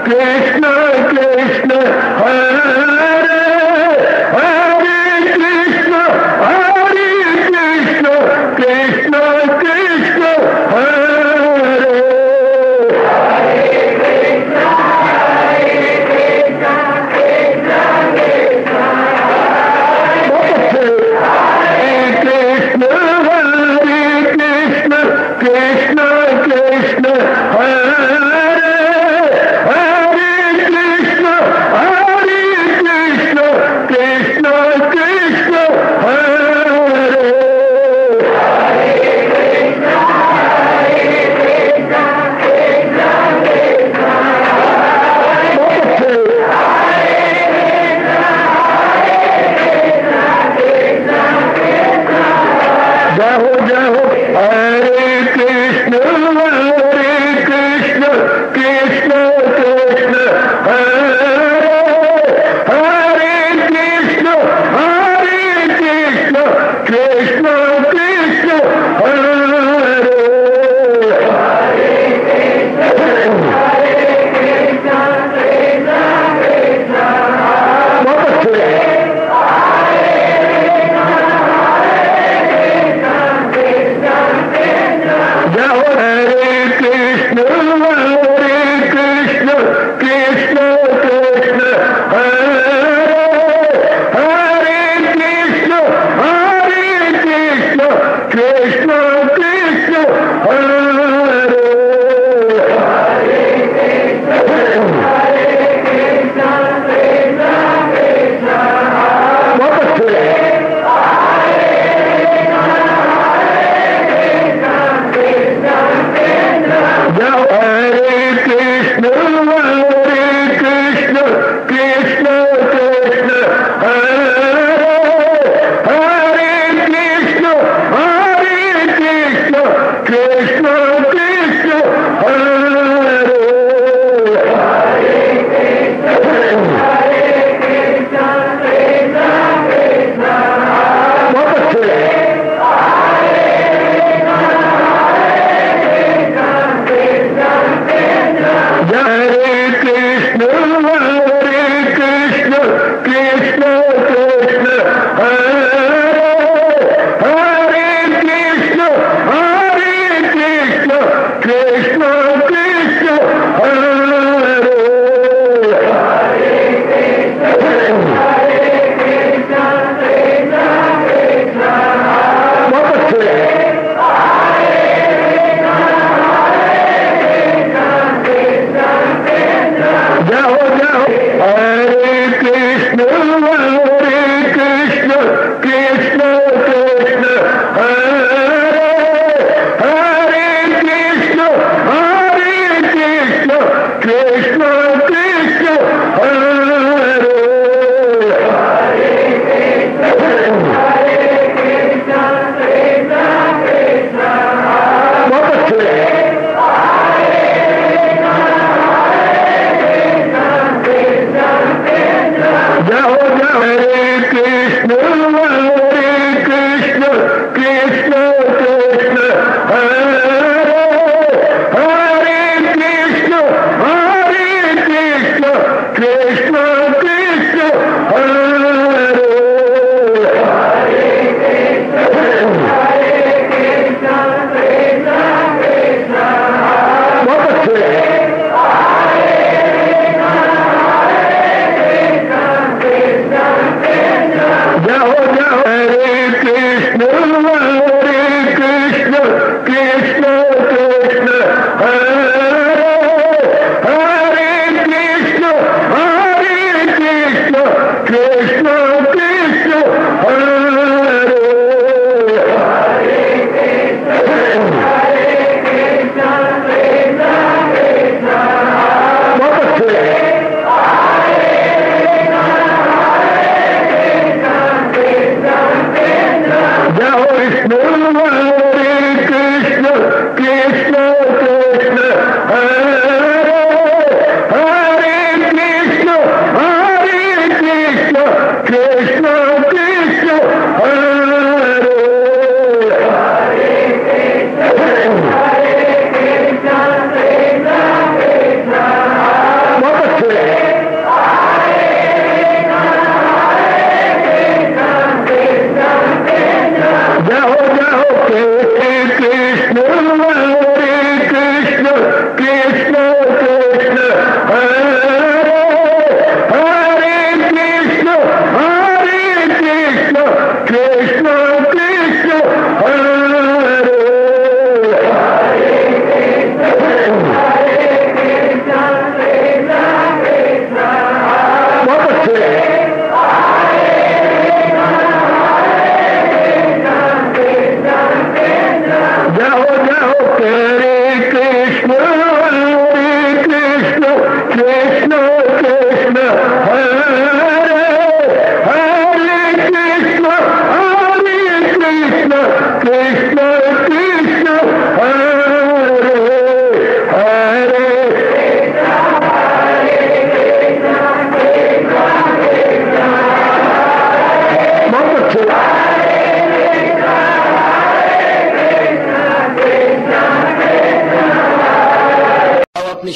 Krishna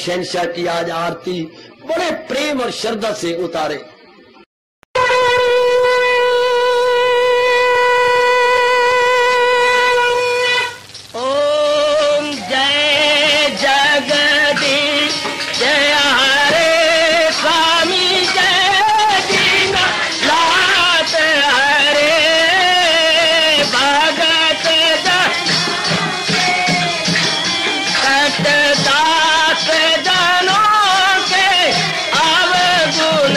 शहंशाह की आज आरती बड़े प्रेम और श्रद्धा से उतारे। ओम जय जगदीश जय हरे स्वामी जय दीना लात हरे भगत दास जनों के अवगुण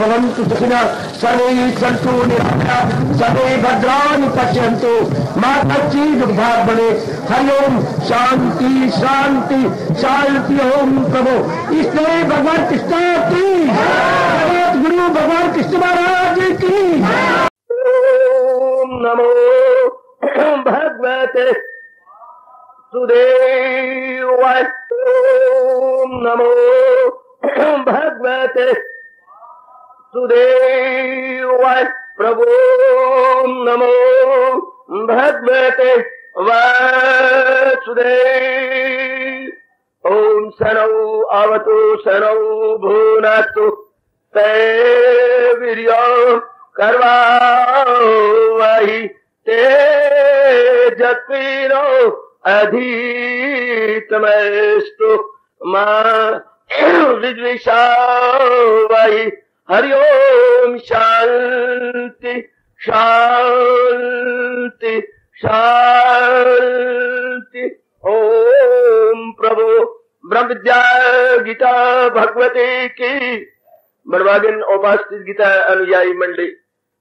भवन्तु सुखिनः सर्वे सन्तु निरामयाः सर्वे भद्राणि पश्यन्तु मा कश्चित् दुर्भाग्यं भवेत्। हरि ओम शांति शांति शांति। ओम प्रभु इसलिए भगवान कृष्ण की जगत गुरु भगवान कृष्ण महाराज की। ओम नमो भगवते सुदेवाय। ओम नमो भगवते सुदेवाय। प्रभु नमो भगवते वासुदेव। ओम सनौ अवतु सनौ भुनक्तु ते वीर्यं कर्वावहि तेजस्विनो अधितमस्तु मा विद्विषावहि। हरि ओम शांति शांति शांति। ओम प्रभु ब्रह्म विद्या गीता भगवती की बड़वागिन उपास्थित गीता अनुयायी मंडली,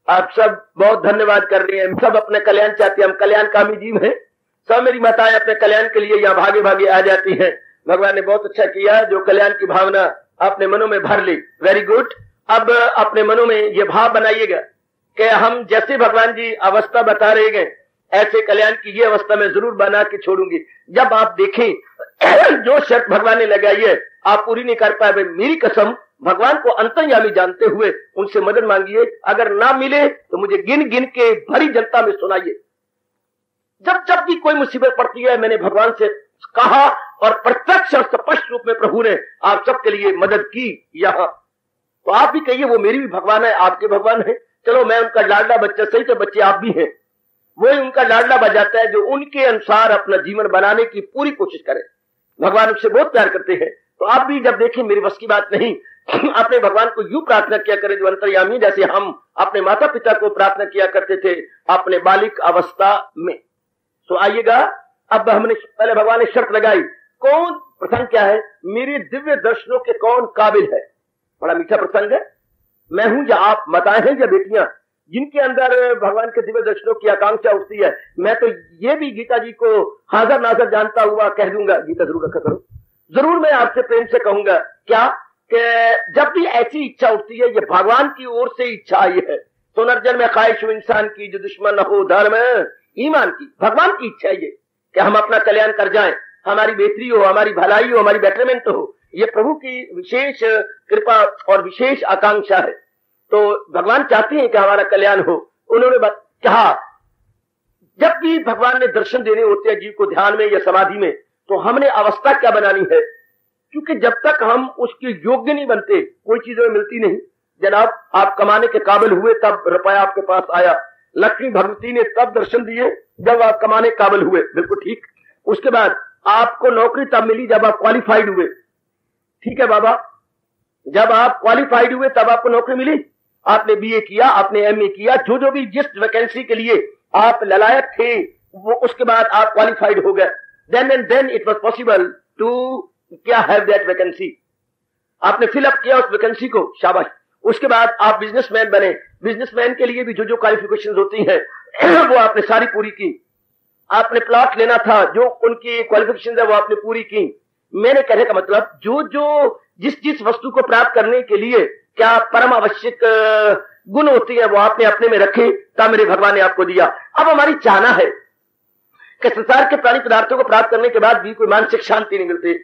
आप सब बहुत धन्यवाद कर रही हैं। सब अपने कल्याण चाहते हैं, हम कल्याणकामी जीव हैं। सब मेरी माताएं अपने कल्याण के लिए यहाँ भागे भागे आ जाती हैं। भगवान ने बहुत अच्छा किया जो कल्याण की भावना अपने मनों में भर ली। Very good. अब अपने मनों में ये भाव बनाइएगा कि हम जैसे भगवान जी अवस्था बता रहे हैं ऐसे कल्याण की ये अवस्था में जरूर बना के छोड़ूंगी। जब आप देखें जो शर्त भगवान ने लगाई है आप पूरी नहीं कर पाए, मेरी कसम भगवान को अंतर्यामी जानते हुए उनसे मदद मांगिए। अगर ना मिले तो मुझे गिन गिन के भरी जनता में सुनाइए। जब जब भी कोई मुसीबत पड़ती है मैंने भगवान से कहा और प्रत्यक्ष और स्पष्ट रूप में प्रभु ने आप सबके लिए मदद की। यहाँ तो आप भी कहिए वो मेरी भी भगवान है, आपके भगवान है। चलो मैं उनका लाडला बच्चा सही, तो बच्चे आप भी हैं। वही उनका लाडला बजाता है जो उनके अनुसार अपना जीवन बनाने की पूरी कोशिश करे। भगवान उससे बहुत प्यार करते हैं। तो आप भी जब देखें मेरी बस की बात नहीं, अपने भगवान को यूं प्रार्थना किया करें जो अंतर्यामी, जैसे हम अपने माता पिता को प्रार्थना किया करते थे अपने बालिक अवस्था में। तो आइएगा, अब हमने पहले भगवान ने शर्त लगाई। कौन प्रसंग क्या है? मेरे दिव्य दर्शनों के कौन काबिल है? बड़ा मीठा प्रसंग है। मैं हूं या आप, माताएं हैं या बेटियां, जिनके अंदर भगवान के दिव्य दर्शनों की आकांक्षा उठती है। मैं तो ये भी गीता जी को हाजिर नाजर जानता हुआ कह दूंगा, गीता जरूर रखा करो। जरूर मैं आपसे प्रेम से कहूंगा क्या कि जब भी ऐसी इच्छा उठती है ये भगवान की ओर से इच्छा आई है। तो नर्जन में ख्वाहिश हो इंसान की जो दुश्मन हो धर्म ईमान की। भगवान की इच्छा है ये कि हम अपना कल्याण कर जाएं, हमारी बेहतरी हो, हमारी भलाई हो, हमारी बेटरमेंट हो। ये प्रभु की विशेष कृपा और विशेष आकांक्षा है। तो भगवान चाहते हैं कि हमारा कल्याण हो। उन्होंने कहा जब भी भगवान ने दर्शन देने होते हैं जीव को ध्यान में या समाधि में, तो हमने अवस्था क्या बनानी है? क्योंकि जब तक हम उसके योग्य नहीं बनते कोई चीज हमें मिलती नहीं। जनाब आप कमाने के काबिल हुए तब रुपया आपके पास आया। लक्ष्मी भगवती ने तब दर्शन दिए जब आप कमाने के काबिल हुए, बिल्कुल ठीक। उसके बाद आपको नौकरी तब मिली जब आप क्वालिफाइड हुए। ठीक है बाबा, जब आप क्वालिफाइड हुए तब आपको नौकरी मिली। आपने बीए किया, आपने एमए किया, जो भी जिस वैकेंसी के लिए आप ललायक थे वो उसके बाद आप क्वालिफाइड हो गए। then it was possible to क्या have that vacancy। आपने फिलअप किया उस वैकेंसी को, शाबाश। उसके बाद आप बिजनेसमैन बने। बिजनेसमैन के लिए भी जो क्वालिफिकेशंस होती हैं वो आपने सारी पूरी की। आपने प्लॉट लेना था, जो उनकी क्वालिफिकेशन है वो आपने पूरी की। मैंने कहने का मतलब जो जिस वस्तु को प्राप्त करने के लिए क्या परम आवश्यक गुण होती है वो आपने अपने में रखे, तब मेरे भगवान ने आपको दिया। अब हमारी चाहना है कि संसार के प्राणी पदार्थों को प्राप्त करने के बाद भी कोई मानसिक शांति नहीं मिलती,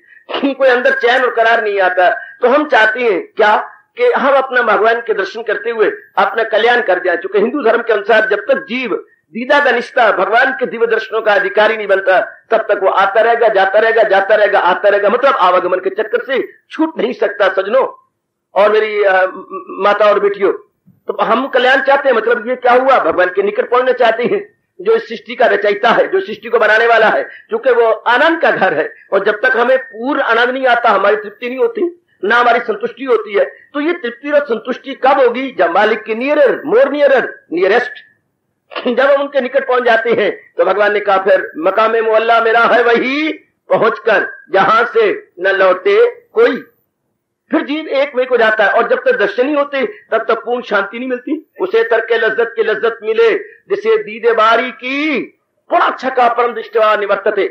कोई अंदर चैन और करार नहीं आता। तो हम चाहते हैं क्या कि हम अपना भगवान के दर्शन करते हुए अपना कल्याण कर जाए। चूंकि हिंदू धर्म के अनुसार जब तक जीव दीदा का निष्ठा भगवान के दिव्य दर्शनों का अधिकारी नहीं बनता तब तक वो आता रहेगा, जाता रहेगा, जाता रहेगा, आता रहेगा। मतलब आवागमन के चक्कर से छूट नहीं सकता सजनों और मेरी माता और बेटियों। तो हम कल्याण चाहते हैं, मतलब ये क्या हुआ, भगवान के निकट पहुंचना चाहते हैं जो इस सृष्टि का रचयिता है, जो सृष्टि को बनाने वाला है। क्योंकि वो आनंद का घर है और जब तक हमें पूर्ण आनंद नहीं आता हमारी तृप्ति नहीं होती, ना हमारी संतुष्टि होती है। तो ये तृप्ति और संतुष्टि कब होगी? जब मालिक के नियरर, मोर नियरर, नियरेस्ट, जब हम उनके निकट पहुंच जाते हैं। तो भगवान ने कहा फिर मकामे मुअल्ला मेरा है वही पहुंचकर जहां से न लौटे कोई। फिर जीव एक में हो जाता है। और जब तक दर्शन नहीं होते तब तक पूर्ण शांति नहीं मिलती। उसे तर्क लज्जत की लज्जत मिले जिसे दीदे बारी की बड़ा अच्छा का परम दृष्टवा निवर्तते।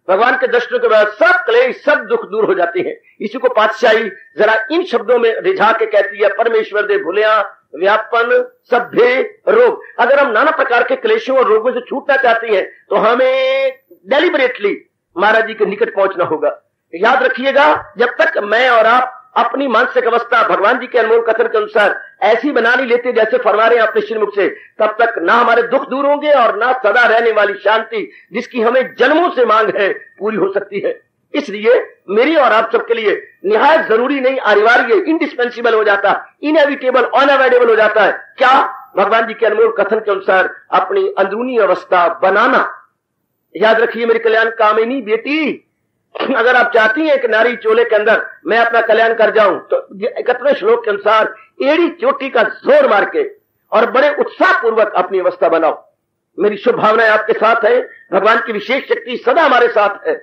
भगवान के दर्शनों के बाद सब क्लेश सब दुख दूर हो जाते हैं। इसी को पातशाही जरा इन शब्दों में रिझा के कहती है, परमेश्वर दे भूलिया व्यापन सभ्य रोग। अगर हम नाना प्रकार के क्लेशों और रोगों से छूटना चाहते हैं तो हमें डेलिबरेटली महाराज जी के निकट पहुंचना होगा। याद रखिएगा, जब तक मैं और आप अपनी मानसिक अवस्था भगवान जी के अनमोल कथन के अनुसार ऐसी बना नहीं लेते जैसे फरमा रहे हैं अपने श्रीमुख से, तब तक ना हमारे दुख दूर होंगे और ना सदा रहने वाली शांति जिसकी हमें जन्मों से मांग है पूरी हो सकती है। इसलिए मेरी और आप सबके लिए निहायत जरूरी नहीं, अनिवार्य, इंडिस्पेंसिबल हो जाता, इनएविटेबल, अनअवॉइडेबल हो जाता है क्या? भगवान जी के अनमोल कथन के अनुसार अपनी अंदरूनी अवस्था बनाना। याद रखिए मेरी कल्याण कामिनी बेटी, अगर आप चाहती हैं कि नारी चोले के अंदर मैं अपना कल्याण कर जाऊं तो 31वें श्लोक के अनुसार एड़ी चोटी का जोर मार के और बड़े उत्साह पूर्वक अपनी अवस्था बनाओ। मेरी शुभ भावनाएं आपके साथ है, भगवान की विशेष शक्ति सदा हमारे साथ है।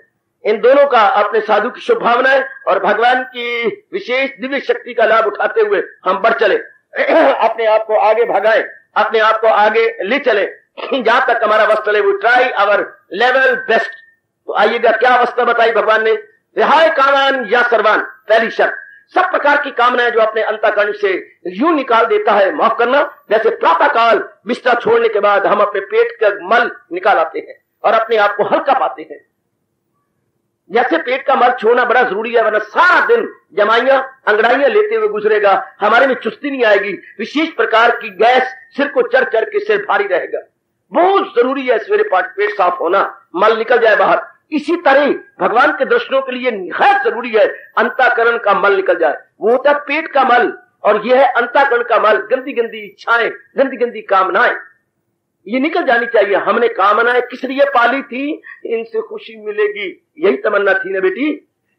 इन दोनों का अपने साधु की शुभ भावनाएं और भगवान की विशेष दिव्य शक्ति का लाभ उठाते हुए हम बढ़ चले, अपने आप को आगे भगाएं, अपने आप को आगे ले चले जहां तक हमारा वश चले। वो ट्राई आवर लेवल बेस्ट। तो आइएगा क्या अवस्था बताई भगवान ने? रिहाय कामान या सर्वान, पहली शर्त, सब प्रकार की कामनाएं जो अपने अंतःकरण से यूं निकाल देता है, माफ करना, जैसे प्रातः काल बिस्तर छोड़ने के बाद हम अपने पेट का मल निकाल आते हैं और अपने आप को हल्का पाते हैं। जैसे पेट का मल छोड़ना बड़ा जरूरी है, वरना सारा दिन जमाइयां अंगड़ाइयां लेते हुए गुजरेगा, हमारे में चुस्ती नहीं आएगी, विशेष प्रकार की गैस सिर को चढ़ चढ़ के सिर भारी रहेगा। बहुत जरूरी है सवेरे पेट साफ होना, मल निकल जाए बाहर। इसी तरह भगवान के दर्शनों के लिए निहायत जरूरी है अंतःकरण का मल निकल जाए। वो होता है पेट का मल और यह है अंतःकरण का मल, गंदी गंदी इच्छाएं, गंदी गंदी कामनाएं, ये निकल जानी चाहिए। हमने कामनाएं किस लिए पाली थी? इनसे खुशी मिलेगी, यही तमन्ना थी ना बेटी,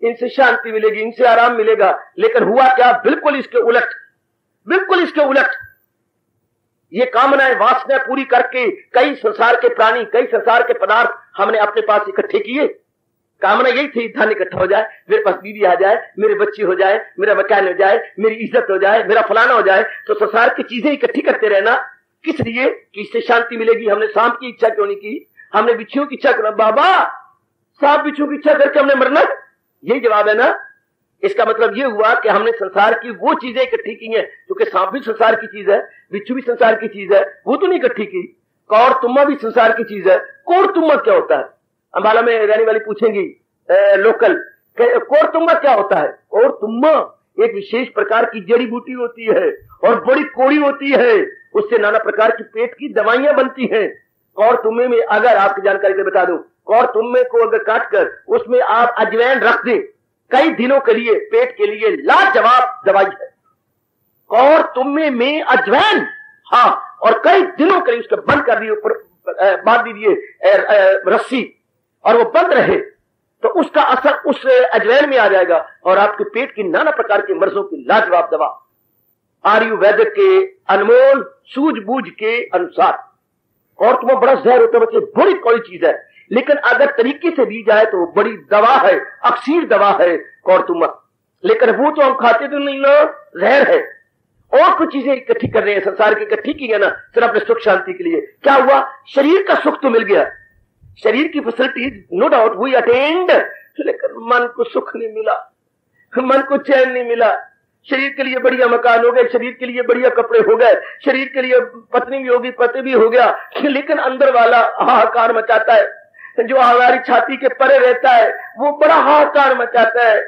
इनसे शांति मिलेगी, इनसे आराम मिलेगा। लेकिन हुआ क्या? बिल्कुल इसके उलट, बिल्कुल इसके उलट। ये कामनाएं वासनाएं पूरी करके कई संसार के प्राणी, कई संसार के पदार्थ हमने अपने पास इकट्ठे किए। कामना यही थी, धन इकट्ठा हो जाए, मेरे पास बीवी आ जाए, मेरे बच्चे हो जाए, मेरा मकान हो जाए, मेरी इज्जत हो जाए, मेरा फलाना हो जाए। तो संसार की चीजें इकट्ठी करते रहना किस लिए? कि इससे शांति मिलेगी। हमने सांप की इच्छा क्यों नहीं की? हमने बिच्छुओं की इच्छा क्यों? बाबा, सांप बिच्छुओं की इच्छा करके हमने मरना? यही जवाब है ना। इसका मतलब ये हुआ कि हमने संसार की वो चीजें इकट्ठी की हैं, क्योंकि सांप भी संसार की चीज है, बिच्छू भी संसार की चीज है, वो तो नहीं इकट्ठी की। कौर तुम्मा भी संसार की चीज है। कौर तुम्मा क्या होता है? अंबाला में रहने वाली पूछेंगी लोकल, कौर तुम्मा क्या होता है? कौर तुम्मा एक विशेष प्रकार की जड़ी बूटी होती है और बड़ी कोड़ी होती है, उससे नाना प्रकार की पेट की दवाइयां बनती हैं। कौर तुम्मे में, अगर आपकी जानकारी से बता दूं, कौर तुम्मे को अगर काट कर उसमें आप अजवाइन रख दें, कई दिनों के लिए पेट के लिए लाजवाब दवाई है। कौर तुम्मे में अजवाइन, हाँ, और कई दिनों के लिए उसको बंद कर दिए, ऊपर बांध दीजिए रस्सी, और वो बंद रहे तो उसका असर उस अजवाइन में आ जाएगा और आपके पेट की नाना प्रकार के मर्जों की लाजवाब दवा आयुर्वेद के अनमोल सूझबूझ के अनुसार। और तुम्हें बड़ा जहर होता है बच्चे, बड़ी कोई चीज है, लेकिन अगर तरीके से दी जाए तो बड़ी दवा है, अक्सीर दवा है कौर तुम्मा। लेकिन वो तो हम खाते तो नहीं ना, जहर है। और कुछ चीजें इकट्ठी कर रहे हैं, संसार की इकट्ठी की है ना सिर्फ अपने सुख शांति के लिए। क्या हुआ? शरीर का सुख तो मिल गया, शरीर की फैसिलिटीज नो डाउट हुई अटेंड, लेकिन मन को सुख नहीं मिला, मन को चैन नहीं मिला। शरीर के लिए बढ़िया मकान हो गए, शरीर के लिए बढ़िया कपड़े हो गए, शरीर के लिए पत्नी भी होगी, पति भी हो गया, लेकिन अंदर वाला हाहाकार मचाता है। जो हमारी छाती के परे रहता है वो बड़ा हाहाकार मचाता है,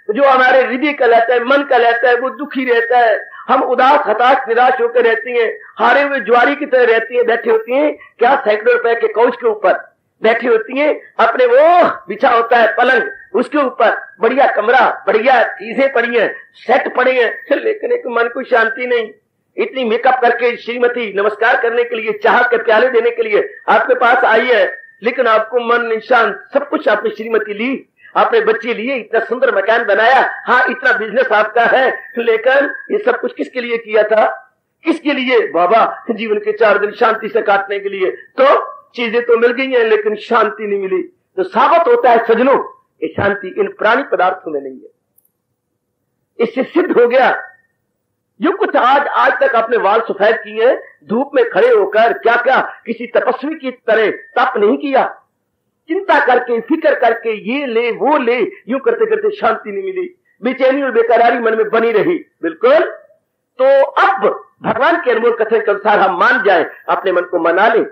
जो हमारे हृदय का रहता है, मन का रहता है, वो दुखी रहता है। हम उदास, हताश, निराश होकर रहती हैं, हारे हुए ज्वारी की तरह रहती हैं, बैठी होती हैं क्या सैकड़ों रुपए के काउच के ऊपर बैठी होती हैं, अपने वो बिछा होता है पलंग, उसके ऊपर बढ़िया कमरा, बढ़िया चीजें पड़ी हैं, सेट पड़े हैं, लेकिन एक मन को शांति नहीं। इतनी मेकअप करके श्रीमती नमस्कार करने के लिए, चाह के प्याले देने के लिए आपके पास आई है, लेकिन आपको मन नहीं शांत। सब कुछ आपने श्रीमती ली, आपने बच्चे लिए, इतना सुंदर मकान बनाया, हाँ इतना बिजनेस आपका है, लेकिन ये सब कुछ किसके लिए किया था? किसके लिए? बाबा, जीवन के 4 दिन शांति से काटने के लिए। तो चीजें तो मिल गई हैं लेकिन शांति नहीं मिली। तो साबित होता है सजनों, ये शांति इन प्राणी पदार्थों में नहीं है, इससे सिद्ध हो गया। जो कुछ आज तक अपने वाल सफेद किए, धूप में खड़े होकर क्या क्या किसी तपस्वी की तरह तप नहीं किया। चिंता करके, फिक्र करके, ये ले वो ले, यूं करते करते शांति नहीं मिली, बेचैनी और बेकरारी मन में बनी रही। बिल्कुल। तो अब भगवान के अनमोल कथन के अनुसार हम मान जाए, अपने मन को मना लें।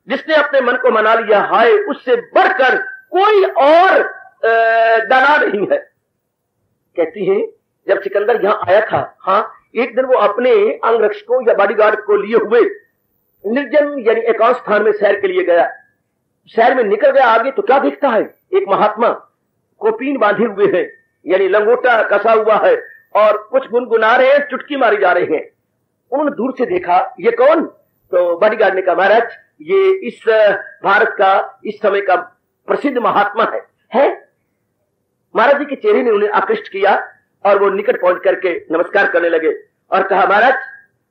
जिसने अपने मन को मना लिया, हाय, उससे बढ़कर कोई और दाना नहीं है। कहती है जब सिकंदर यहां आया था, हाँ, एक दिन वो अपने अंगरक्षकों या बॉडीगार्ड को लिए हुए निर्जन यानी एकांत स्थान में सैर के लिए गया। शहर में निकल गया आगे तो क्या दिखता है, एक महात्मा कोपीन बांधे हुए हैं, यानी लंगोटा कसा हुआ है और कुछ गुनगुना रहे हैं, चुटकी मारी जा रहे हैं। उन्होंने दूर से देखा, ये कौन? तो बॉडीगार्ड ने कहा, महाराज ये इस भारत का इस समय का प्रसिद्ध महात्मा है? महाराज जी के चेहरे ने उन्हें आकृष्ट किया और वो निकट पहुंच करके नमस्कार करने लगे और कहा, महाराज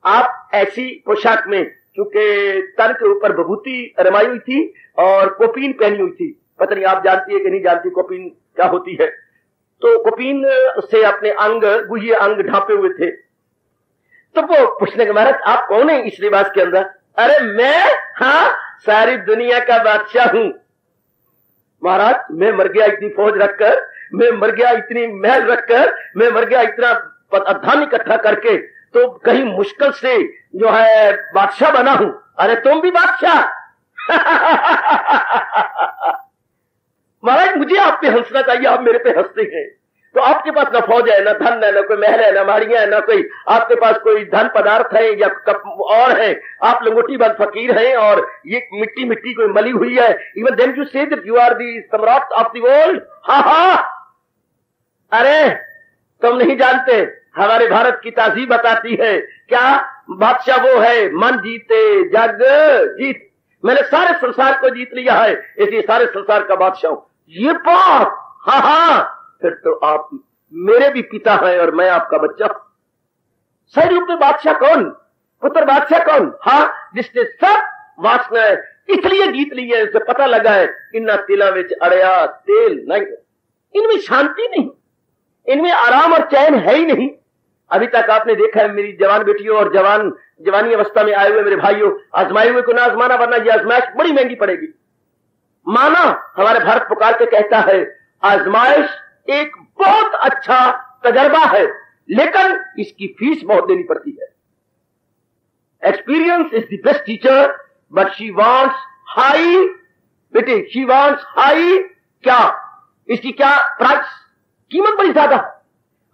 आप ऐसी पोशाक में, चूंकि तन के ऊपर विभूति रमाई हुई थी और कोपीन पहनी हुई थी, पता नहीं आप जानती है कि नहीं जानती कोपीन क्या होती है। तो कोपीन से अपने अंग, गुहिए अंग ढांपे हुए थे। तो वो पूछने के, महाराज आप कौन है इस लिबास के अंदर? अरे मैं, हाँ, सारी दुनिया का बादशाह हूं। महाराज मैं मर गया इतनी फौज रखकर, मैं मर गया इतनी महल रखकर, मैं मर गया इतना धन इकट्ठा करके, तो कहीं मुश्किल से जो है बादशाह बना हूं। अरे तुम भी बादशाह? महाराज मुझे आप पे हंसना चाहिए, आप मेरे पे हंसते हैं। तो आपके पास ना फौज है, ना धन है, ना कोई महल है, ना माड़ियां है, ना कोई आपके पास कोई धन पदार्थ है या और है। आप लंगोटी बंद फकीर हैं और ये मिट्टी मिट्टी कोई मली हुई है। Even then you say that you are the सम्राट ऑफ द वर्ल्ड। हाँ हाँ, अरे तुम नहीं जानते, हमारे भारत की तहजीब बताती है क्या, बादशाह वो है मन जीते जग जीत। मैंने सारे संसार को जीत लिया है, इसलिए सारे संसार का बादशाह हूं। ये बात, हाँ हाँ, फिर तो आप मेरे भी पिता हैं और मैं आपका बच्चा। सही रूप में बादशाह कौन? पुत्र बादशाह कौन? हाँ, जिसने सब वासनाएं इसलिए जीत ली है, उसे पता लगा है इन्ना तिला विच अड़या तेल नहीं, इनमें शांति नहीं, इनमें आराम और चैन है ही नहीं। अभी तक आपने देखा है मेरी जवान बेटियों और जवानी अवस्था में आए हुए मेरे भाइयों, आजमाए हुए को ना आजमाना, वरना यह आजमाइश बड़ी महंगी पड़ेगी। माना हमारे भारत पुकार के कहता है, आजमाइश एक बहुत अच्छा तजर्बा है, लेकिन इसकी फीस बहुत देनी पड़ती है। Experience is the best teacher but she wants high, बेटे शी वांट्स हाई, क्या इसकी क्या प्राइस, कीमत बड़ी ज्यादा,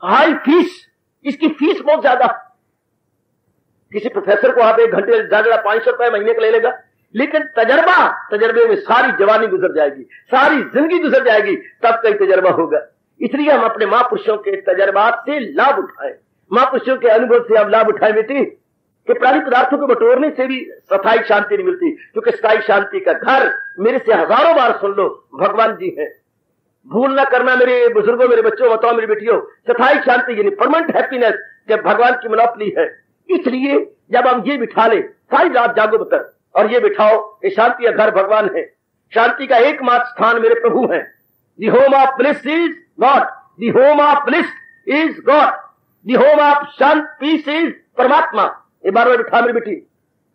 हाई फीस, इसकी फीस बहुत ज्यादा। किसी प्रोफेसर को आप 1 घंटे ज्यादा 500 रुपए महीने का ले लेगा, लेकिन तजर्बे में सारी जवानी गुजर जाएगी, सारी जिंदगी गुजर जाएगी, तब कई तजर्बा होगा। इसलिए हम अपने महापुरुषों के तजर्बात से लाभ उठाएं, महापुरुषों के अनुभव से हम लाभ उठाएं बेटी, कि प्राणी पदार्थों को बटोरने से भी स्थायी शांति नहीं मिलती, क्योंकि स्थायी शांति का घर मेरे से हजारों बार सुन लो भगवान जी है। भूल ना करना मेरे बुजुर्गों, मेरे बच्चों, बताओ मेरी बेटियों, स्थायी शांति यानी परमानेंट हैप्पीनेस जब भगवान की मोनोपोली है। इसलिए जब हम ये बिठा ले, सारी रात जागो बतर और ये बिठाओ कि शांति का घर भगवान है, शांति का एकमात्र स्थान मेरे प्रभु है। The home of bliss is God, the home of bliss is God, the home of शांति पीस इज परमात्मा। ये बार बार बिठा मेरी बेटी,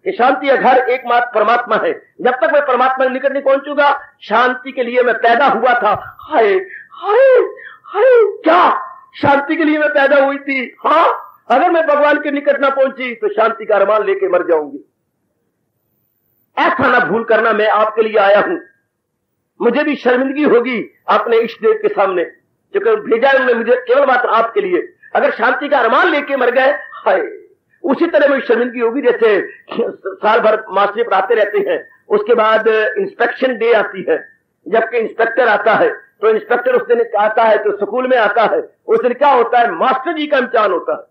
कि शांति का घर एकमात्र परमात्मा है। जब तक मैं परमात्मा के निकट नहीं पहुंचूंगा, शांति के लिए मैं पैदा हुआ था। हाय हाय हाय, क्या शांति के लिए मैं पैदा हुई थी। हाँ, अगर मैं भगवान के निकट ना पहुंची तो शांति का अरमान लेके मर जाऊंगी। ऐसा ना भूल करना, मैं आपके लिए आया हूं। मुझे भी शर्मिंदगी होगी अपने इष्ट देव के सामने, क्योंकि भेजा है उन्होंने मुझे केवल मात्र आपके लिए। अगर शांति का अरमान लेके मर गए, हाय, उसी तरह मेरी शर्मिंदगी होगी जैसे साल भर मास्टरी पढ़ाते रहते हैं, उसके बाद इंस्पेक्शन डे आती है, जबकि इंस्पेक्टर आता है, तो इंस्पेक्टर उस दिन आता है तो स्कूल में आता है, उस दिन क्या होता है, मास्टर जी का इम्तिहान होता है।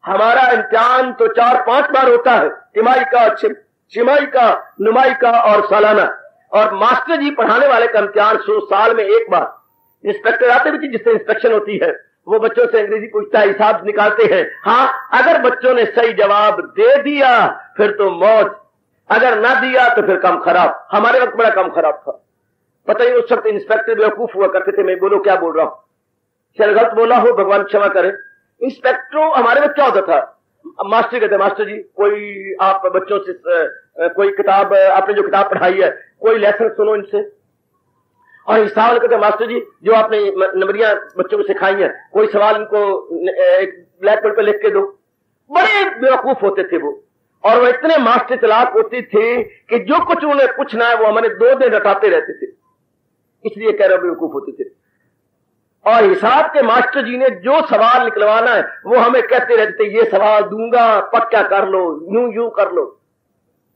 हमारा इम्तिहान तो 4-5 बार होता है, तिमाही का, छिमाही का, नुमाही का और सालाना, और मास्टर जी पढ़ाने वाले का इम्तिहान 100 साल में एक बार। इंस्पेक्टर आते भी जिससे इंस्पेक्शन होती है, वो बच्चों से अंग्रेजी पूछता है, हिसाब निकालते हैं। हाँ, अगर बच्चों ने सही जवाब दे दिया फिर तो मौज, अगर ना दिया तो फिर काम खराब। हमारे वक्त बड़ा काम खराब था, पता ही उस वक्त इंस्पेक्टर बेवकूफ हुआ करते थे। मैं बोलो क्या बोल रहा हूं, शायद गलत बोला हो, भगवान क्षमा करे। इंस्पेक्टरों हमारे में क्या होता था, मास्टर कहते मास्टर जी कोई आप बच्चों से कोई किताब, आपने जो किताब पढ़ाई है कोई लेसन सुनो इनसे। और हिसाब कहते मास्टर जी जो आपने नंबरियां बच्चों को सिखाई है कोई सवाल इनको एक ब्लैक बोर्ड पे लिख के दो। बड़े बेवकूफ होते थे वो, और वो इतने मास्टर चालाक होते थे कि जो कुछ उन्हें पूछना है वो हमारे 2 दिन रटाते रहते थे, इसलिए कह रहे बेवकूफ होते थे। और हिसाब के मास्टर जी ने जो सवाल निकलवाना है वो हमें कहते रहते थे ये सवाल दूंगा पक्का कर लो, यूं कर लो,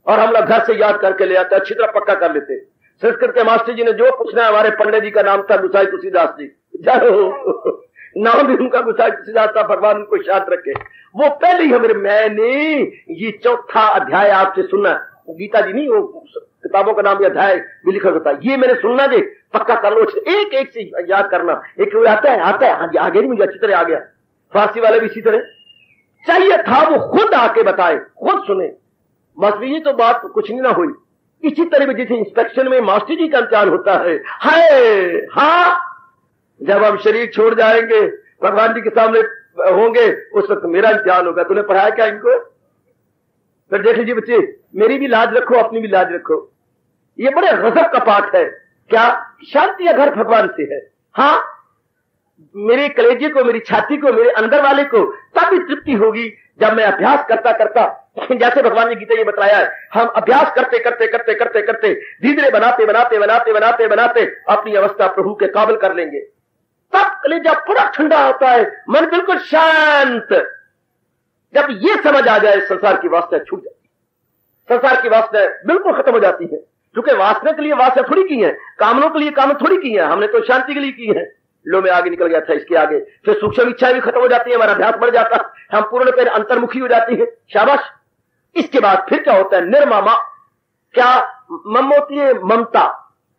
और हम लोग घर से याद करके ले आते, अच्छी तरह पक्का कर लेते। संस्कृत के मास्टर जी ने जो पूछना है, हमारे पंडित जी का नाम था गुसाई तुलसीदास जी, जानो नाम भी उनका गुसाई तुलसीदास था, भगवान उनको शांत रखे। वो पहले ही मैंने ये 4था अध्याय आपसे सुना, गीता जी नहीं, वो किताबों का नाम अध्याय भी लिखा होता है, ये मैंने सुनना दे पक्का कर लो, एक एक से याद करना। एक आता है हाँ जी आगे नहीं, मुझे अच्छी तरह आ गया। फारसी वाले भी इसी तरह चाहिए था, वो खुद आके बताए, खुद सुने, बस ये तो बात कुछ नहीं ना हुई। इसी तरह जैसे इंस्पेक्शन में मास्टर जी का इंतजार होता है, हाय हाँ जब हम शरीर छोड़ जाएंगे भगवान जी के सामने होंगे उस वक्त मेरा इंतजार होगा, तूने पढ़ाया क्या इनको? फिर देख लीजिए बच्चे, मेरी भी लाज रखो, अपनी भी लाज रखो। ये बड़े गजब का पाठ है, क्या शांति अगर भगवान से है। हाँ मेरे कलेजे को, मेरी छाती को, मेरे अंदर वाले को तभी तृप्ति होगी जब मैं अभ्यास करता करता, जैसे भगवान ने गीता ये बताया है, हम अभ्यास करते करते करते करते करते धीरे बनाते बनाते बनाते बनाते बनाते अपनी अवस्था प्रभु के काबिल कर लेंगे। तब कलेजा पूरा ठंडा होता है, मन बिल्कुल शांत। जब ये समझ आ जाए संसार की वासना छूट जाती है, संसार की वासना बिल्कुल खत्म हो जाती है। क्योंकि वासना के लिए वासना थोड़ी की है, कामनों के लिए काम थोड़ी की है, हमने तो शांति के लिए की है। लो मैं आगे निकल गया था, इसके आगे फिर सूक्ष्म इच्छाएं भी खत्म हो जाती है, हमारा अभ्यास बढ़ जाता है, हम पूर्ण पर अंतर्मुखी हो जाती है, शाबाश। इसके बाद फिर क्या होता है, निर्ममा। क्या मम होती है? ममता,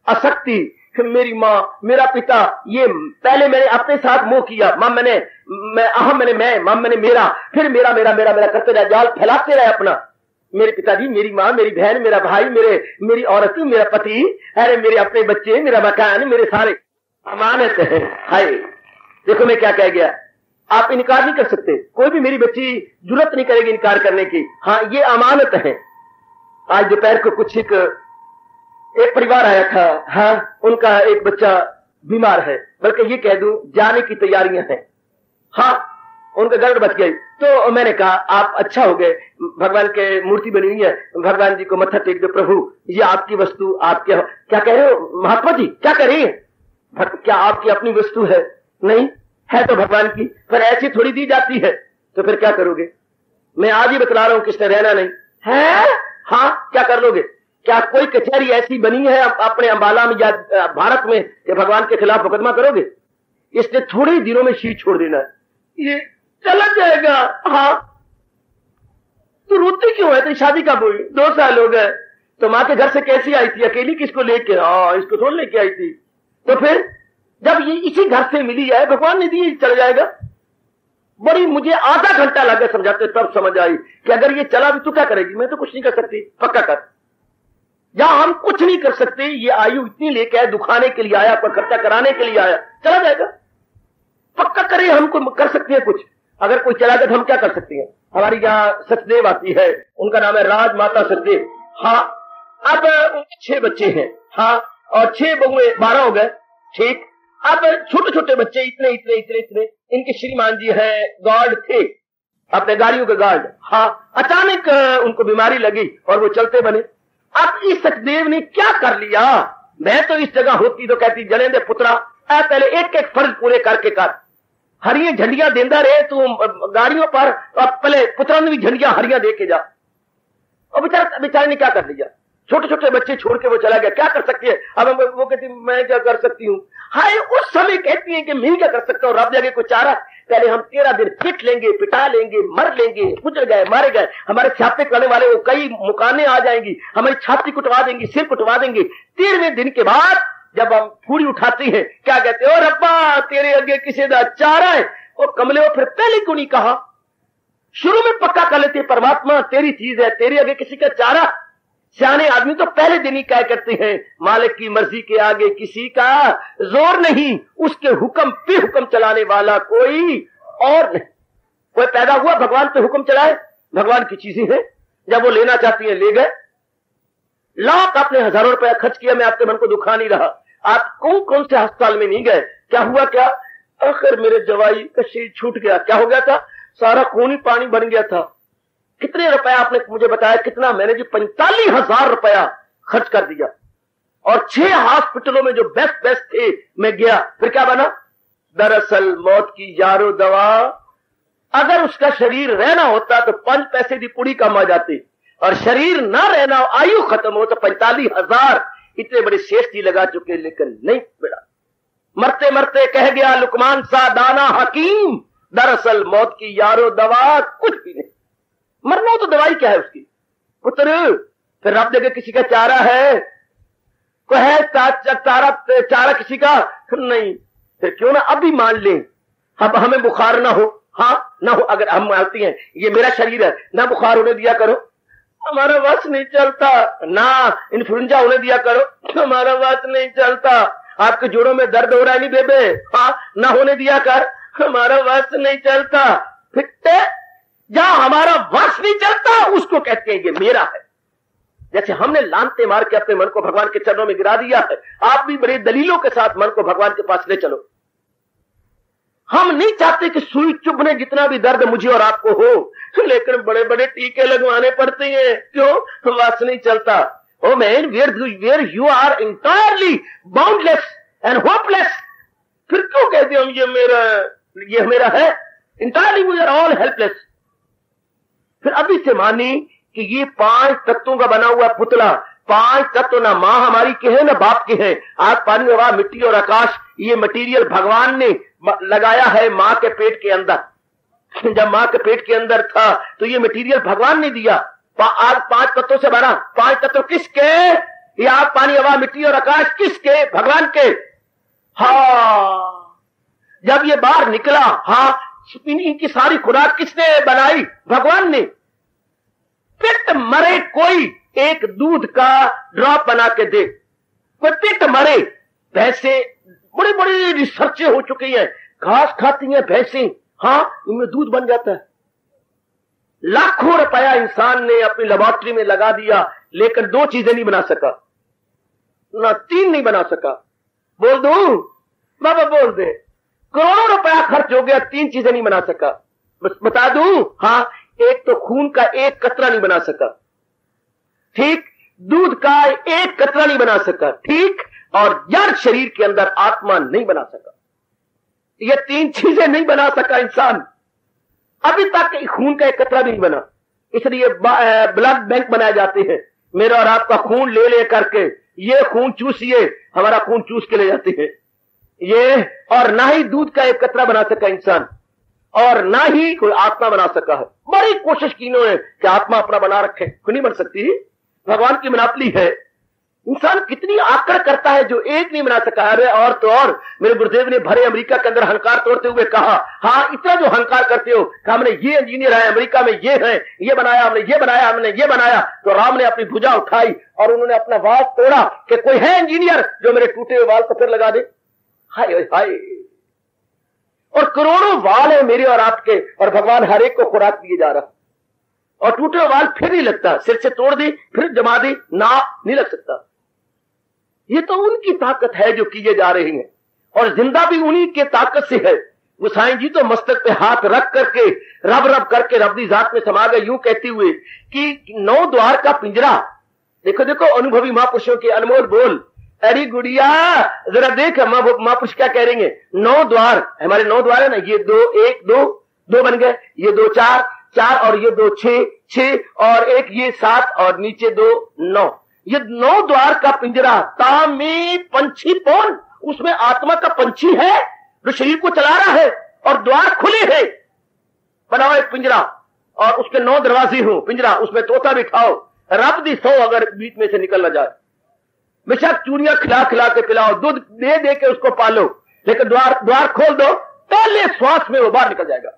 आसक्ति। मेरी माँ, मेरा पिता, ये पहले मैंने अपने साथ मोह किया, मां मैंने, अहम मैंने, मैं, मां मैंने मेरा, फिर मेरा मेरा मेरा मेरा करते रहे, जाल फैलाते रहे अपना। मेरे पिताजी, मेरी माँ, मेरी बहन, मेरा भाई, मेरी औरत, मेरा पति, अरे मेरे अपने बच्चे, मेरा मकान, मेरे सारे अमानत है। हाय देखो मैं क्या कह गया, आप इनकार नहीं कर सकते, कोई भी मेरी बच्ची जुर्रत नहीं करेगी इनकार करने की। हाँ ये अमानत है। आज दोपहर को कुछ एक परिवार आया था, हाँ उनका एक बच्चा बीमार है, बल्कि ये कह दूं जाने की तैयारियां हैं। हाँ उनका गर्द बच गई, तो मैंने कहा आप अच्छा हो गए, भगवान के मूर्ति बनी हुई है, भगवान जी को मत्था टेक दो, प्रभु ये आपकी वस्तु, आप क्या कह रहे हो महात्मा जी, क्या कह रही है? क्या आपकी अपनी वस्तु है? नहीं है तो भगवान की, पर ऐसी थोड़ी दी जाती है। तो फिर क्या करोगे? मैं आज ही बतला रहा हूं, किसने रहना नहीं है। हाँ क्या कर लोगे? क्या कोई कचहरी ऐसी बनी है अपने अंबाला में या भारत में कि भगवान के खिलाफ मुकदमा करोगे? इसने थोड़े ही दिनों में शीश छोड़ देना है, ये चला जाएगा। हाँ तू रोती क्यों है? तेरी शादी कब हुई? 2 साल हो गए। तो माँ के घर से कैसी आई थी? अकेली? किसको लेके? हाँ इसको थोड़ी लेके आई थी। तो फिर जब ये इसी घर से मिली है, भगवान ने दी, चला जाएगा। बड़ी मुझे आधा घंटा लगा समझाते, तब समझ आई कि अगर ये चला भी तो क्या करेगी? मैं तो कुछ नहीं कर सकती, पक्का कर। या हम कुछ नहीं कर सकते, ये आयु इतनी लेके आए, दुखाने के लिए आया, पर खर्चा कराने के लिए आया, चला जाएगा। पक्का करे, हमको कर सकते हैं कुछ। अगर कोई चला गया तो हम क्या कर सकते हैं? हमारी यहाँ सचदेव आती है, उनका नाम है राजमाता सचदेव। हाँ अब उनके 6 बच्चे हैं, हाँ और 6 बहुएं, 12 हो गए, ठीक। अब छोटे छोटे बच्चे इतने इतने इतने इतने, इनके श्रीमान जी हैं, गार्ड थे, अपने गाड़ियों के गार्ड। हाँ अचानक उनको बीमारी लगी और वो चलते बने। अब इस सचदेव ने क्या कर लिया? मैं तो इस जगह होती तो कहती जनेंदे पुत्रा, पहले एक एक फर्ज पूरे करके कर, हरियां झंडियां देंदा रहे तू गाड़ियों पर, पहले पुत्रा ने भी झंडियां हरियां दे के जा। और बेचारे ने क्या कर लिया? छोटे छोटे बच्चे छोड़ के वो चला गया, क्या कर सकती है? अब वो कहती मैं क्या कर सकती हूँ? हाय उस समय कहती है कि मैं क्या कर सकता हूँ, रब लगे कोई चारा। पहले हम 13 दिन पिट लेंगे, पिटा लेंगे, मर लेंगे, गुजर गए, मारे गए, हमारे छापे करने वाले वो कई मुकाने आ जाएंगी, हमारी छाती कुटवा देंगी, सिर कुटवा देंगे। 13वें दिन के बाद जब हम पूरी उठाते हैं, क्या कहते हो? रब्बा तेरे आगे किसी का चारा है। और कमले हो, फिर पहले क्यों नहीं कहा? शुरू में पक्का कर लेते, परमात्मा तेरी चीज है, तेरे आगे किसी का चारा। सियाने आदमी तो पहले दिन ही क्या करते हैं, मालिक की मर्जी के आगे किसी का जोर नहीं, उसके हुक्म पे हुक्म चलाने वाला कोई और नहीं। कोई पैदा हुआ भगवान पे हुक्म चलाए, भगवान की चीजें हैं, जब वो लेना चाहती है ले गए। लाख आपने हजारों रुपया खर्च किया, मैं आपके मन को दुखा नहीं रहा। आप कौन कौन से अस्पताल में नहीं गए, क्या हुआ, क्या आखिर मेरे जवाई का शरीर छूट गया, क्या हो गया था, सारा खून ही पानी बन गया था। कितने रुपया आपने मुझे बताया, कितना, मैंने जी 45,000 रुपया खर्च कर दिया और 6 हॉस्पिटलों में जो बेस्ट बेस्ट थे मैं गया, फिर क्या बना। दरअसल मौत की यारो दवा, अगर उसका शरीर रहना होता तो 5 पैसे की पुड़ी कम आ जाती, और शरीर ना रहना, आयु खत्म हो तो 45,000 इतने बड़े शेष जी लगा चुके, लेकिन नहीं मिला। मरते मरते कह गया लुकमान सा दाना हकीम, दरअसल मौत की यारो दवा कुछ भी नहीं। मरना हो तो दवाई क्या है उसकी पुत्र। फिर रब देखे किसी का चारा है, कोई है चारा किसी का नहीं, फिर क्यों ना अभी मान ले, अब हमें बुखार ना हो, हाँ ना हो, अगर हम मानती हैं ये मेरा शरीर है, ना बुखार होने दिया करो, हमारा वश नहीं चलता, ना इन्फ्लुएंजा होने दिया करो, हमारा वश नहीं चलता। आपके जोड़ों में दर्द हो रहा है नहीं बेबे, हाँ ना होने दिया कर, हमारा वश नहीं चलता। फिर जहां हमारा वश नहीं चलता उसको कहते हैं ये मेरा है। जैसे हमने लानते मार के अपने मन को भगवान के चरणों में गिरा दिया है, आप भी बड़े दलीलों के साथ मन को भगवान के पास ले चलो। हम नहीं चाहते कि सुई चुभने जितना भी दर्द मुझे और आपको हो, लेकिन बड़े बड़े टीके लगवाने पड़ते हैं, क्यों, वश नहीं चलता। Oh man, where you are entirely boundless and hopeless, फिर क्यों कहते हम ये मेरा है, entirely we are all helpless. फिर अभी से मानी कि ये 5 तत्वों का बना हुआ पुतला, 5 तत्व ना मां हमारी के हैं ना बाप के हैं, आग पानी हवा मिट्टी और आकाश, ये मटेरियल भगवान ने लगाया है मां के पेट के अंदर। जब मां के पेट के अंदर था तो ये मटेरियल भगवान ने दिया। आग 5 तत्वों से बना, 5 तत्व किसके, ये आग पानी हवा मिट्टी और आकाश किसके, भगवान के। हाँ, जब ये बाहर निकला, हाँ, इनकी सारी खुराक किसने बनाई, भगवान ने। पिट मरे कोई एक दूध का ड्रॉप बना के दे, कोई पिट मरे। भैंसे बड़ी बड़ी रिसर्चें हो चुकी है, घास खाती हैं भैंसे, हाँ, इनमें दूध बन जाता है। लाखों रुपया इंसान ने अपनी लेबोरेटरी में लगा दिया, लेकिन 2 चीजें नहीं बना सका, ना 3 नहीं बना सका। बोल दूं बाबा, बोल दे, करोड़ों रुपया खर्च हो गया, 3 चीजें नहीं बना सका। बस बता दूं, हाँ, एक तो खून का 1 कतरा नहीं बना सका, ठीक, दूध का 1 कतरा नहीं बना सका, ठीक, और जड़ शरीर के अंदर आत्मा नहीं बना सका। ये 3 चीजें नहीं बना सका इंसान, अभी तक खून का 1 कतरा भी नहीं बना। इसलिए ब्लड बैंक बनाए जाते हैं, मेरा और आपका खून ले ले करके, ये खून चूसिए, हमारा खून चूस के ले जाते हैं ये, और ना ही दूध का 1 कतरा बना सका इंसान, और ना ही कोई आत्मा बना सका है। बड़ी कोशिश की इन्होंने कि आत्मा अपना बना रखे, क्यों नहीं बन सकती, भगवान की मनापली है। इंसान कितनी आकड़ करता है जो एक नहीं बना सका। अरे और तो और, मेरे गुरुदेव ने भरे अमेरिका के अंदर हंकार तोड़ते हुए कहा, हाँ, इतना जो हंकार करते हो कि हमने ये इंजीनियर है अमेरिका में, ये है, ये बनाया हमने, ये बनाया हमने, ये बनाया, तो राम ने अपनी भुजा उठाई और उन्होंने अपना वाल तोड़ा कि कोई है इंजीनियर जो मेरे टूटे हुए वाल को फिर लगा दे। हाय हाय, और करोड़ों वाल है मेरे और आपके, और भगवान हर एक को खुराक दिए जा रहा, और टूटे वाल फिर नहीं लगता, सिर से तोड़ दी फिर जमा दी, ना नहीं लग सकता। ये तो उनकी ताकत है जो किए जा रही है, और जिंदा भी उन्हीं के ताकत से है। गोसाई जी तो मस्तक पे हाथ रख करके रब रब करके रब्दी जात में समा गए, यूं कहते हुए कि 9 द्वार का पिंजरा। देखो देखो अनुभवी महापुरुषों के अनमोल बोल। अरे गुड़िया जरा देख, महापुरुष क्या कह रही है। 9 द्वार, हमारे 9 द्वार है ना, ये 2 1 2 बन गए, ये 2 4 और ये 2 6 और एक ये 7 और नीचे 2 9। ये 9 द्वार का पिंजरा, तामी पंछी पौन, उसमें आत्मा का पंछी है जो शरीर को चला रहा है, और द्वार खुले हैं। बनाओ एक पिंजरा और उसके 9 दरवाजे हो, पिंजरा, उसमें तोता बिठाओ, रब दी 100 अगर बीच में से निकल न जाए। बेशक चूड़ियां खिला खिला के पिलाओ, दूध दे दे के उसको पालो, लेकिन द्वार खोल दो, पहले श्वास में वो बाहर निकल जाएगा।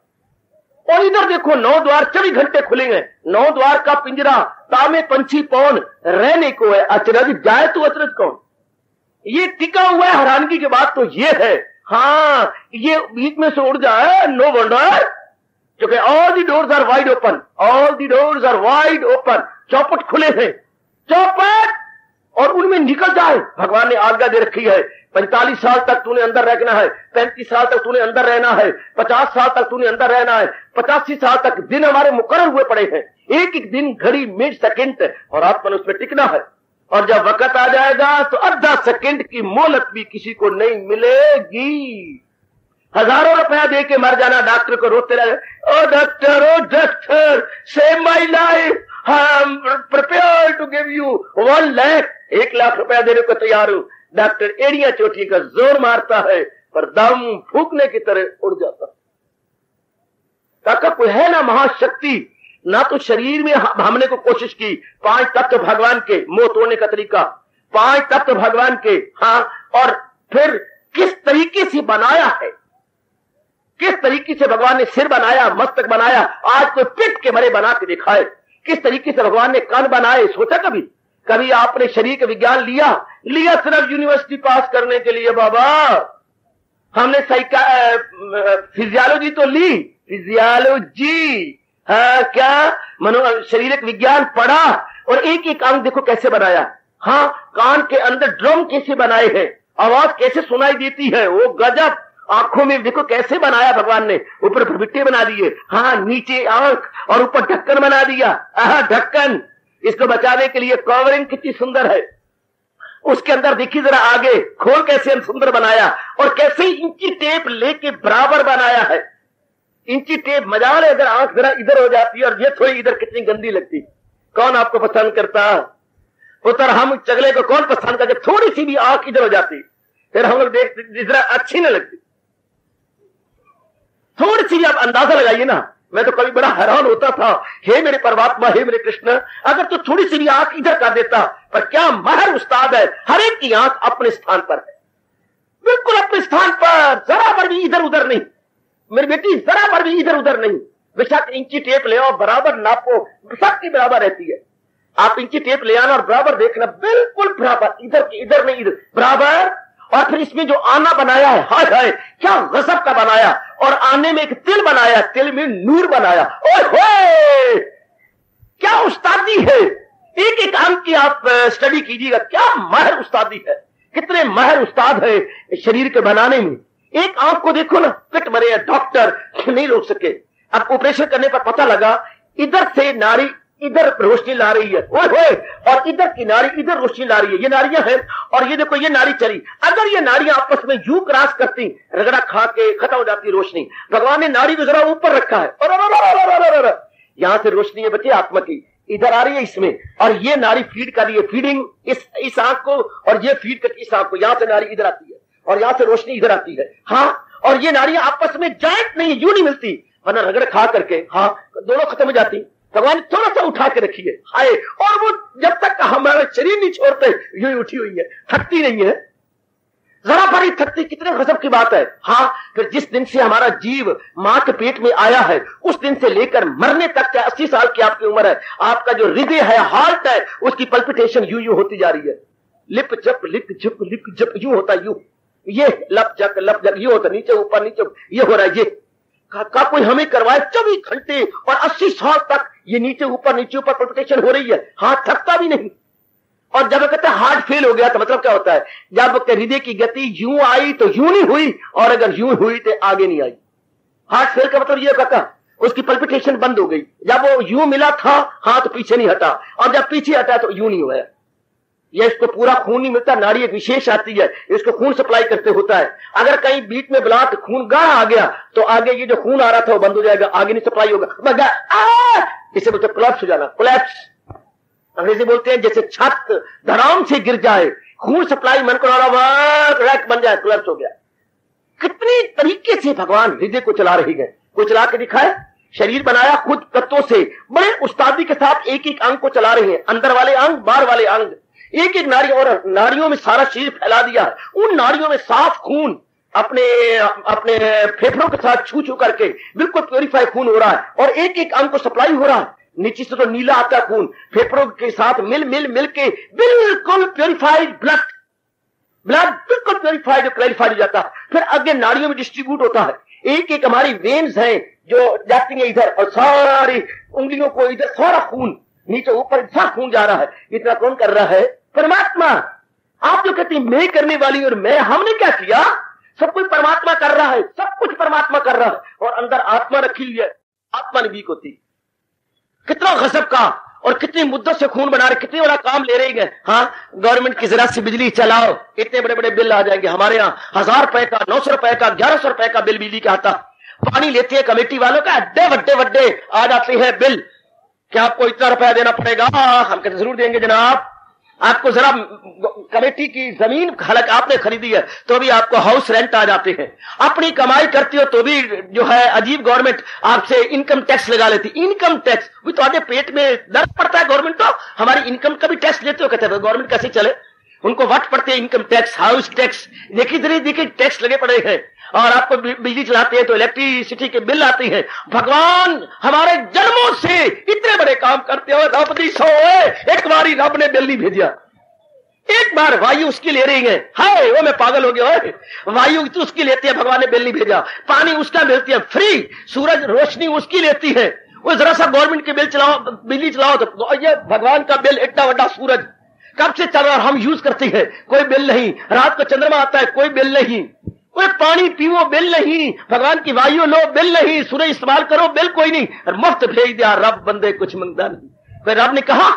और इधर देखो 9 द्वार 24 घंटे खुले हैं। 9 द्वार का पिंजरा तामे पंछी पौन रहने को है, अचरज जाए तो अचरज कौन। ये टिका हुआ है। हैरानगी की बात तो ये है, हाँ ये बीच में से उड़ जाए, नो वंडर, क्योंकि all the doors are wide open, all the doors are wide open, चौपट खुले हैं, चौपट, और उनमें निकल जाए। भगवान ने आज्ञा दे रखी है, 45 साल तक तूने अंदर रहना है, 35 साल तक तूने अंदर रहना है, 50 साल तक तूने अंदर रहना है, 85 साल तक दिन हमारे मुकर्रर हुए पड़े हैं, एक एक दिन घड़ी मिनट सेकंड, और आपको उसमें टिकना है। और जब वक्त आ जाएगा तो आधा सेकंड की मोहलत भी किसी को नहीं मिलेगी। हजारों रुपया दे के मर जाना, डॉक्टर को रोते रहे, oh doctor save my life, I am prepared to give you 1 lakh, 1 lakh रुपया देने को तैयार हूं। डॉक्टर एड़िया चोटी का जोर मारता है, पर दम फूकने की तरह उड़ जाता। ताकत कोई है ना महाशक्ति, ना तो शरीर में हमने को कोशिश की। 5 तत्व भगवान के, मुंह तोड़ने का तरीका, 5 तत्व भगवान के, हाँ, और फिर किस तरीके से बनाया है, किस तरीके से भगवान ने सिर बनाया, मस्तक बनाया, आज कोई पिट के मरे बना के दिखाए। किस तरीके से भगवान ने कान बनाए, सोचा कभी? कभी आपने शरीर का विज्ञान लिया सिर्फ यूनिवर्सिटी पास करने के लिए। बाबा हमने फिजियोलॉजी तो ली, फिजियोलॉजी, हाँ क्या शरीरक विज्ञान पढ़ा, और एक एक अंग देखो कैसे बनाया। हाँ, कान के अंदर ड्रम कैसे बनाए हैं, आवाज कैसे सुनाई देती है, वो गजब। आंखों में देखो कैसे बनाया भगवान ने, ऊपर भुट्टे बना दिए, हाँ नीचे आंख, और ऊपर ढक्कन बना दिया, ढक्कन, इसको बचाने के लिए कवरिंग कितनी सुंदर है। उसके अंदर देखिए जरा आगे खोल कैसे सुंदर बनाया, और कैसे इंची टेप लेके बराबर बनाया है। इंची टेप मजाल है, अगर आंख जरा इधर हो जाती है और ये थोड़ी इधर, कितनी गंदी लगती। कौन आपको पसंद करता? पुत्र हम चगले को कौन पसंद करते? थोड़ी सी भी आंख इधर हो जाती फिर हम लोग देखते जरा अच्छी न लगती। थोड़ी सी भी आप अंदाजा लगाइए ना। मैं तो कभी बड़ा हैरान होता था, हे मेरे परमात्मा, हे मेरे कृष्ण, अगर तो थोड़ी सी भी आंख इधर कर देता। पर क्या माहिर उस्ताद है, हर एक की आंख अपने स्थान पर है, बिल्कुल अपने स्थान पर, जरा पर भी इधर उधर नहीं। मेरी बेटी जरा पर भी इधर उधर नहीं। बेशक इंची टेप ले आओ, बराबर नापो, सबकी बराबर रहती है। आप इंची टेप ले आना और बराबर देखना, बिल्कुल बराबर, इधर की इधर नहीं, इधर बराबर। और फिर इसमें जो आना बनाया है, हाय हाय क्या गजब का बनाया। और आने में एक तिल बनाया, तिल में नूर बनाया, ओए क्या उस्तादी है। एक एक अंग की आप स्टडी कीजिएगा, क्या माहिर उस्तादी है, कितने माहिर उस्ताद है शरीर के बनाने में। एक आंख को देखो ना, पिट मरे, डॉक्टर नहीं रोक सके। अब ऑपरेशन करने पर पता लगा इधर से नाड़ी इधर रोशनी ला रही है, ओए, और इधर की नाड़ी इधर रोशनी ला रही है। ये नाड़ियां हैं, और ये देखो ये नाड़ी चली। अगर ये नाड़ियां आपस में यूं क्रॉस करती, रगड़ा खा के खत्म हो जाती रोशनी। भगवान ने नाड़ी को जरा ऊपर रखा है, और यहां से रोशनी है बच्चे आत्मा की, इधर आ रही है इसमें, और ये नाड़ी फीड कर रही है, फीडिंग इस आंख को, और ये फीड करती इस आंख को। यहां से नाड़ी इधर आती है, और यहां से रोशनी इधर आती है। हाँ, और ये नाड़ियां आपस में जॉइंट नहीं, यूं नहीं मिलती, वरना रगड़ खा करके हाँ दोनों खत्म हो जाती। भगवान ने थोड़ा सा उठा के रखी है, हाय, और वो जब तक हमारा शरीर नहीं छोड़ते यूं उठी हुई है, थकती नहीं है, जरा बड़ी थकती। कितने गजब की बात है। हाँ, फिर जिस दिन से हमारा जीव मां के पेट में आया है, उस दिन से लेकर मरने तक, क्या 80 साल की आपकी उम्र है, आपका जो हृदय है, हार्ट है, उसकी पल्पिटेशन यूं यूं होती जा रही है। लिप जप लिप जप लिप जप यूं होता, यूं, ये लप जप यूं होता, नीचे ऊपर नीचे, ये हो रहा है। ये का कोई हमें करवाए 24 घंटे और 80 साल तक ये नीचे ऊपर पल्पिटेशन हो रही है, हाथ थकता भी नहीं। और जब कहते हैं हार्ट फेल हो गया, तो मतलब क्या होता है, जब हृदय की गति यूं आई तो यूं नहीं हुई, और अगर यूं हुई तो आगे नहीं आई। हार्ट फेल का मतलब ये कहता उसकी पल्पिटेशन बंद हो गई। जब वो यूं मिला था, हाथ पीछे नहीं हटा, और जब पीछे हटा तो यूं नहीं हुआ। या इसको पूरा खून नहीं मिलता, नाड़ी एक विशेष आती है, इसको खून सप्लाई करते होता है। अगर कहीं बीच में ब्लॉक खून गाढ़ा आ गया, तो आगे ये जो खून आ रहा था वो बंद हो जाएगा, आगे नहीं सप्लाई होगा। इसे बोलते कोलैप्स हो जाना, कोलैप्स अंग्रेजी बोलते हैं। जैसे छत धड़ाम से गिर जाए, खून सप्लाई मन को रैक बन जाए, कोलैप्स हो गया। कितने तरीके से भगवान हृदय को चला रही है, कोई चला के दिखाए। शरीर बनाया खुद तत्वों से, बड़े उस्तादी के साथ एक एक अंग को चला रहे हैं, अंदर वाले अंग, बाहर वाले अंग, एक एक नाड़ी, और नाड़ियों में सारा शरीर फैला दिया है। उन नाड़ियों में साफ खून अपने अपने फेफड़ों के साथ छू छू करके बिल्कुल प्योरीफाई खून हो रहा है और एक एक अंग को सप्लाई हो रहा है। नीचे से तो नीला आता है खून, फेफड़ों के साथ मिल के बिल्कुल प्योरीफाइड ब्लड बिल्कुल प्योरीफाइड और क्लैरिफाइड हो जाता है। फिर आगे नाड़ियों में डिस्ट्रीब्यूट होता है। एक एक हमारी वेन्स हैं जो जाती है इधर और सारी उंगलियों को इधर सारा खून नीचे ऊपर इतना खून जा रहा है। इतना कौन कर रहा है? परमात्मा। आप जो कहते हैं मैं करने वाली और मैं, हमने क्या किया? सब कुछ परमात्मा कर रहा है, सब कुछ परमात्मा कर रहा है और अंदर आत्मा रखी हुई है। आत्मा नहीं वीक होती। कितना गजब का और कितनी मुद्दत से खून बना रहे, कितने बड़ा काम ले रही है। हाँ, गवर्नमेंट की जरा सी बिजली चलाओ, इतने बड़े बड़े बिल आ जाएंगे। हमारे यहाँ 1000 रुपए का, 900 रुपए का, 1100 रुपए का बिल बिजली का आता। पानी लेते हैं कमेटी वालों का, अड्डे वड्डे आ जाते हैं बिल। क्या आपको इतना रुपया देना पड़ेगा? हम कहते जरूर देंगे जनाब। आपको जरा कमेटी की जमीन हालांकि आपने खरीदी है तो भी आपको हाउस रेंट आ जाते हैं। अपनी कमाई करती हो तो भी जो है अजीब गवर्नमेंट आपसे इनकम टैक्स लगा लेती। इनकम टैक्स भी तो आधे पेट में दर्द पड़ता है। गवर्नमेंट तो हमारी इनकम का भी टैक्स लेते हो। कहते हैं गवर्नमेंट कैसे चले, उनको वट पड़ते हैं इनकम टैक्स, हाउस टैक्स, देखिए टैक्स लगे पड़े हैं। और आपको बिजली चलाते हैं तो इलेक्ट्रिसिटी के बिल आते हैं। भगवान हमारे जन्मों से इतने बड़े काम करते हो, रब दी सो एक बारी रब ने बिल नहीं भेजा। एक बार वायु उसकी ले रही है, हाय वो मैं पागल हो गया। वायु तो उसकी लेते हैं, भगवान ने बिल नहीं भेजा। पानी उसका मिलती है फ्री, सूरज रोशनी उसकी लेती है। वो जरा सा गवर्नमेंट के बिल चलाओ, बिजली चलाओ तो ये भगवान का बिल, इतना बड़ा सूरज कब से चल रहा है, हम यूज करते हैं, कोई बिल नहीं। रात को चंद्रमा आता है, कोई बिल नहीं। कोई पानी पीवो, बिल नहीं। भगवान की वायु लो, बिल नहीं। सूरज इस्तेमाल करो, बिल कोई नहीं। और मुफ्त भेज दिया। रब बंदे कुछ मंगता नहीं। फिर रब ने कहा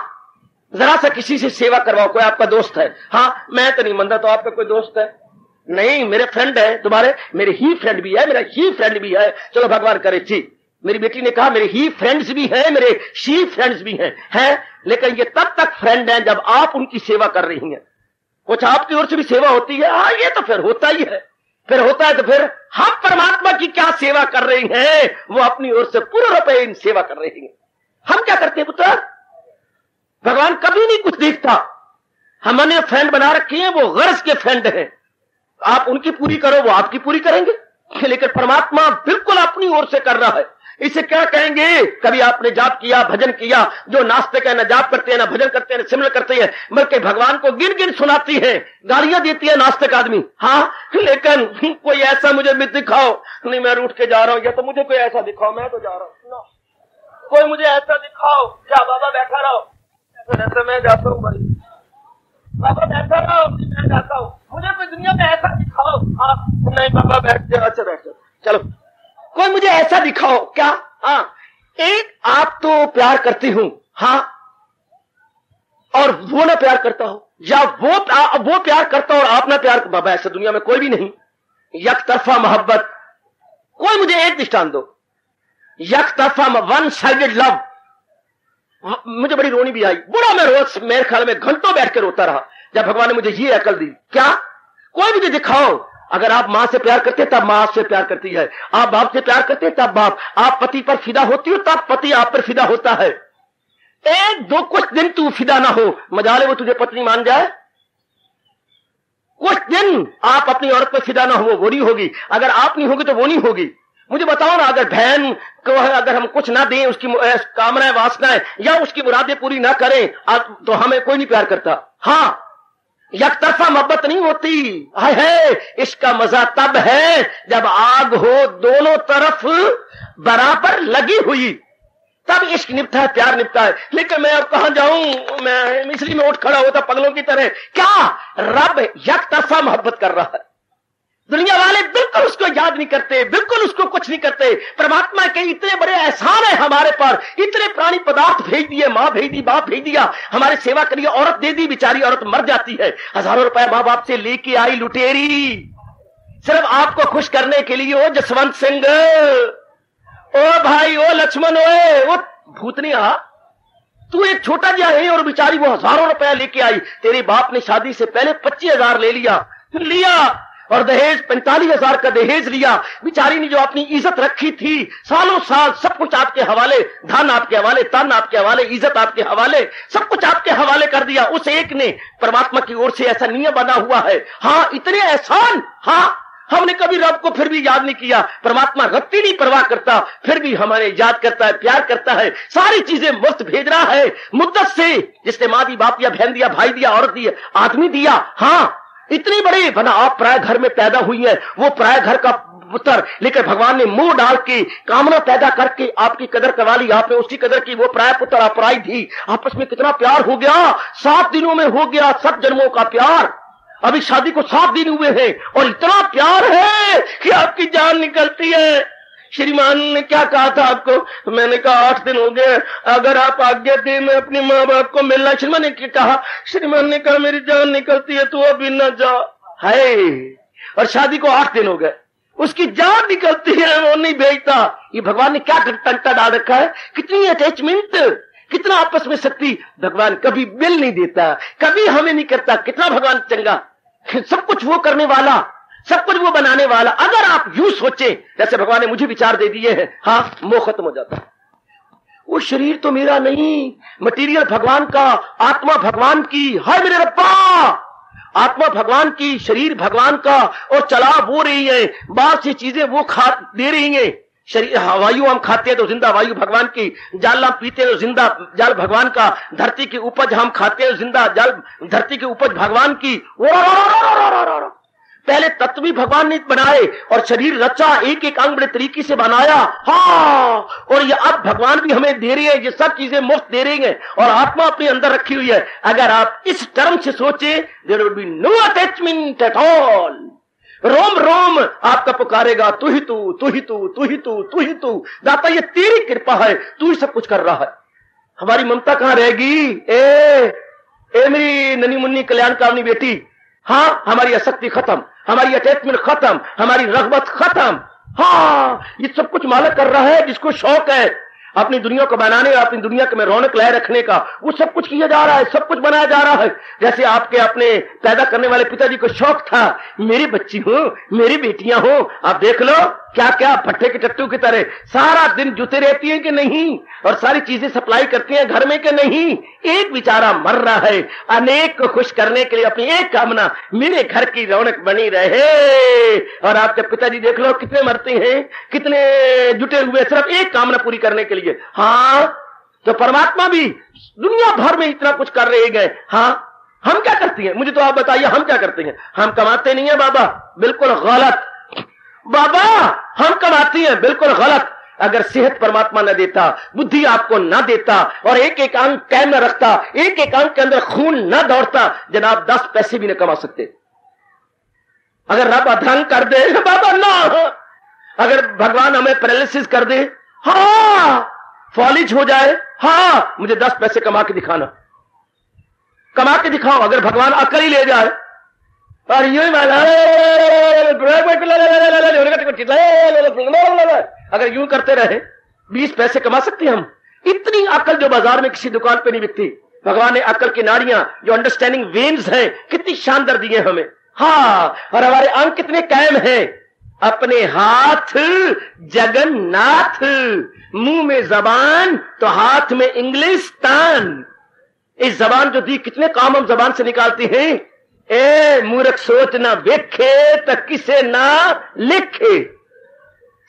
जरा सा किसी से सेवा करवाओ। कोई आपका दोस्त है? हाँ, मैं तो नहीं मानता। तो आपका कोई दोस्त है? नहीं, मेरे फ्रेंड है। तुम्हारे? मेरे ही फ्रेंड भी है, मेरा ही फ्रेंड भी है। चलो भगवान करे। ठीक, मेरी बेटी ने कहा मेरे ही फ्रेंड्स भी हैं, मेरे शी फ्रेंड्स भी हैं, लेकिन ये तब तक फ्रेंड हैं जब आप उनकी सेवा कर रही हैं। कुछ आपकी ओर से भी सेवा होती है। हाँ, ये तो फिर होता ही है। फिर होता है तो फिर हम परमात्मा की क्या सेवा कर रहे हैं? वो अपनी ओर से पूरे रुपए सेवा कर रहे हैं। हम क्या करते हैं पुत्र? भगवान कभी नहीं कुछ देखता। हमने फ्रेंड बना रखे हैं, वो गर्ज के फ्रेंड हैं। आप उनकी पूरी करो, वो आपकी पूरी करेंगे। लेकिन परमात्मा बिल्कुल अपनी ओर से कर रहा है। इसे क्या कहेंगे? कभी आपने जाप किया, भजन किया, जो नास्तिक है ना जाप करते हैं ना भजन करते हैं ना सिमरन करते हैं, बल्कि भगवान को गिन गिन सुनाती है, गालियां देती है नास्तिक आदमी। हाँ, लेकिन कोई ऐसा मुझे भी दिखाओ। नहीं, मैं रूठ के जा रहा हूं, या तो मुझे कोई ऐसा दिखाओ, मैं तो जा रहा हूं। कोई मुझे ऐसा दिखाओ। क्या बाबा बैठा रहो, ऐसा मैं जाता हूँ भाई। बाबा बैठा रहो, मैं जाता हूँ। मुझे कोई दुनिया में ऐसा दिखाओ। हाँ, नहीं बाबा बैठ जाओ। अच्छा बैठ जाओ, चलो कोई मुझे ऐसा दिखाओ। क्या? हाँ, एक आप तो प्यार करती हूं, हाँ, और वो ना प्यार करता हो, या वो प्यार करता हो और आप ना प्यार। बाबा ऐसा दुनिया में कोई भी नहीं। यक तरफा मोहब्बत। कोई मुझे एक दृष्टांत दो। यक तरफा वन साइडेड लव। मुझे बड़ी रोनी भी आई। बुरा मैं रोज मेरे ख्याल में घंटों बैठ के रोता रहा जब भगवान ने मुझे ये अकल दी। क्या? कोई मुझे दिखाओ। अगर आप मां से प्यार करते तब मां आपसे प्यार करती है, आप बाप से प्यार करते तब बाप, आप पति पर फिदा होती हो तब पति आप पर फिदा होता है। एक दो कुछ दिन तू फिदा ना हो, मजाले वो तुझे पत्नी मान जाए। कुछ दिन आप अपनी औरत पर फिदा ना हो, वो नहीं होगी। अगर आप नहीं होगी तो वो नहीं होगी। मुझे बताओ ना, अगर बहन को अगर हम कुछ ना दें, उसकी कामनाएं वासनाएं या उसकी मुरादें पूरी ना करें तो हमें कोई नहीं प्यार करता। हाँ, एक तरफा मोहब्बत नहीं होती है। इसका मजा तब है जब आग हो दोनों तरफ बराबर लगी हुई, तब इश्क निपटा है, प्यार निपटा है। लेकिन मैं अब कहां जाऊं? मैं मिस्री में उठ खड़ा होता पगलों की तरह। क्या? रब एक तरफा मोहब्बत कर रहा है। दुनिया वाले बिल्कुल उसको याद नहीं करते, बिल्कुल उसको कुछ नहीं करते। परमात्मा के इतने बड़े एहसान है हमारे पर। इतने प्राणी पदार्थ भेज दिए, मां भेज दी, बाप भेज दिया, हमारी सेवा करिए। औरत दे दी, बेचारी औरत मर जाती है। हजारों रुपए मां बाप से लेके आई लुटेरी, सिर्फ आपको खुश करने के लिए। ओ जसवंत सिंह, ओ भाई, ओ लक्ष्मण, ओ भूतनिया, तू एक छोटा जिहा है और बेचारी वो हजारों रुपया लेके आई। तेरे बाप ने शादी से पहले 25,000 ले लिया और दहेज 45,000 का दहेज लिया। बेचारी ने जो अपनी इज्जत रखी थी, सालों साल सब कुछ आपके हवाले, धन आपके हवाले, तन आपके हवाले, इज्जत आपके हवाले, सब कुछ आपके हवाले कर दिया। उस एक ने परमात्मा की ओर से ऐसा नियम बना हुआ है। हाँ, इतने एहसान। हाँ हमने कभी रब को फिर भी याद नहीं किया। परमात्मा रत्ती नहीं परवाह करता, फिर भी हमारे याद करता है, प्यार करता है, सारी चीजें मुफ्त भेज रहा है मुद्दत से। जिसने माँ दी, बाप दिया, बहन दिया, भाई दिया, औरत दिया, आदमी दिया। हाँ, इतनी बड़ी बना आप पराये घर में पैदा हुई है, वो पराये घर का पुत्र, लेकर भगवान ने मुंह डाल के कामना पैदा करके आपकी कदर करवा ली, आपने उसकी कदर की। वो पराया पुत्र, आप पराई थी, आपस में कितना प्यार हो गया, 7 दिनों में हो गया 7 जन्मों का प्यार। अभी शादी को 7 दिन हुए हैं और इतना प्यार है कि आपकी जान निकलती है। श्रीमान ने क्या कहा था आपको? मैंने कहा 8 दिन हो गए, अगर आप आज्ञा दे मैं अपने माँ बाप को मिलना। श्रीमान ने क्या कहा? श्रीमान ने कहा मेरी जान निकलती है, तू अभी न जा। हाय, और शादी को 8 दिन हो गए, उसकी जान निकलती है, वो नहीं भेजता। ये भगवान ने क्या टंटा डाल रखा है, कितनी अटैचमेंट, कितना आपस में शक्ति। भगवान कभी बिल नहीं देता, कभी हमें नहीं करता। कितना भगवान चंगा, सब कुछ वो करने वाला, सब कुछ वो बनाने वाला। अगर आप यूं सोचे जैसे भगवान ने मुझे विचार दे दिए हैं, हाँ, मोह खत्म हो जाता है। वो शरीर तो मेरा नहीं, मटेरियल भगवान का, आत्मा भगवान की। हाय मेरे रब्बा, आत्मा भगवान की, शरीर भगवान का, और चला वो रही है, बाहर से चीजें वो खा दे रही हैं। शरीर वायु हम खाते हैं तो जिंदा वायु भगवान की, जल हम पीते हैं तो जिंदा जल भगवान का, धरती की उपज हम खाते हैं जिंदा जल धरती की उपज भगवान की। पहले तत्व भी भगवान ने बनाए और शरीर रचा, एक एक अंग बड़े तरीके से बनाया। हाँ, और ये अब भगवान भी हमें दे रही है, ये सब चीजें मुफ्त दे रही हैं और आत्मा अपने अंदर रखी हुई है। अगर आप इस टर्म से सोचे, there will be no attachment at all. रोम रोम आपका पुकारेगा, तू ही तू, तू ही तू, तू ही तू, तू ही तू। दाता ये तेरी कृपा है, तू ही सब कुछ कर रहा है। हमारी ममता कहां रहेगी? ए मेरी ननी मुन्नी कल्याण कामनी बेटी, हाँ, हमारी आसक्ति खत्म, हमारी अटैचमेंट खत्म, हमारी रग़बत खत्म। हाँ, ये सब कुछ मालिक कर रहा है जिसको शौक है अपनी दुनिया को बनाने और अपनी दुनिया में रौनक लाए रखने का। वो सब कुछ किया जा रहा है, सब कुछ बनाया जा रहा है। जैसे आपके अपने पैदा करने वाले पिताजी को शौक था, मेरी बच्ची हो, मेरी बेटियां हो, आप देख लो क्या क्या भट्टे के टट्टू की तरह सारा दिन जुते रहती हैं कि नहीं, और सारी चीजें सप्लाई करती हैं घर में कि नहीं। एक बेचारा मर रहा है अनेक को खुश करने के लिए, अपनी एक कामना, मेरे घर की रौनक बनी रहे। और आपके पिताजी देख लो कितने मरते हैं, कितने जुटे हुए सिर्फ एक कामना पूरी करने के लिए। हाँ, तो परमात्मा भी दुनिया भर में इतना कुछ कर रहे गए। हाँ, हम क्या करते हैं? मुझे तो आप बताइए, हम क्या करते हैं? हम कमाते नहीं है बाबा, बिल्कुल गलत। बाबा हम कमाते हैं, बिल्कुल गलत। अगर सेहत परमात्मा न देता, बुद्धि आपको न देता, और एक एक अंग कायम न रखता, एक एक अंग के अंदर खून न दौड़ता, जनाब 10 पैसे भी न कमा सकते। अगर रब अधंग कर दे बाबा ना, अगर भगवान हमें पैरालिसिस कर दे, हाँ, फॉलिज हो जाए, हाँ, मुझे 10 पैसे कमा के दिखाना, कमा के दिखाओ। अगर भगवान अकल ही ले जाए और यूं अगर यूं करते रहे, 20 पैसे कमा सकते हैं हम। इतनी अकल जो बाजार में किसी दुकान पे नहीं बिकती। भगवान ने अकल की नाड़ियां, जो अंडरस्टैंडिंग वेन्स हैं, कितनी शानदार दी है हमें। हाँ, और हमारे अंग कितने कायम हैं। अपने हाथ जगन्नाथ, मुंह में जबान तो हाथ में इंग्लिस्तान। इस जबान जो दी, कितने काम हम जबान से निकालते हैं। ए मूर्ख सोच ना वेखे तो किसे ना लिखे।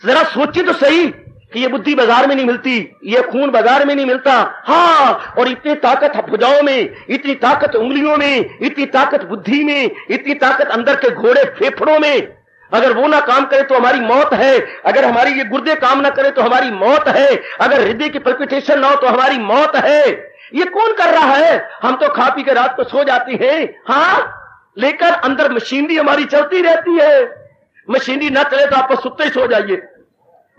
जरा सोचिए तो सही कि ये बुद्धि बाजार में नहीं मिलती, ये खून बाजार में नहीं मिलता। हाँ, और इतनी ताकत भुजाओं में, इतनी ताकत उंगलियों में, इतनी ताकत बुद्धि में, इतनी ताकत अंदर के घोड़े फेफड़ों में। अगर वो ना काम करे तो हमारी मौत है। अगर हमारी ये गुर्दे काम ना करे तो हमारी मौत है। अगर हृदय की पल्पिटेशन ना हो तो हमारी मौत है। ये कौन कर रहा है? हम तो खा पी के रात को सो जाते हैं, हाँ, लेकर अंदर मशीनरी हमारी चलती रहती है। मशीनरी ना चले तो आप सुत्ते ही सो जाइए।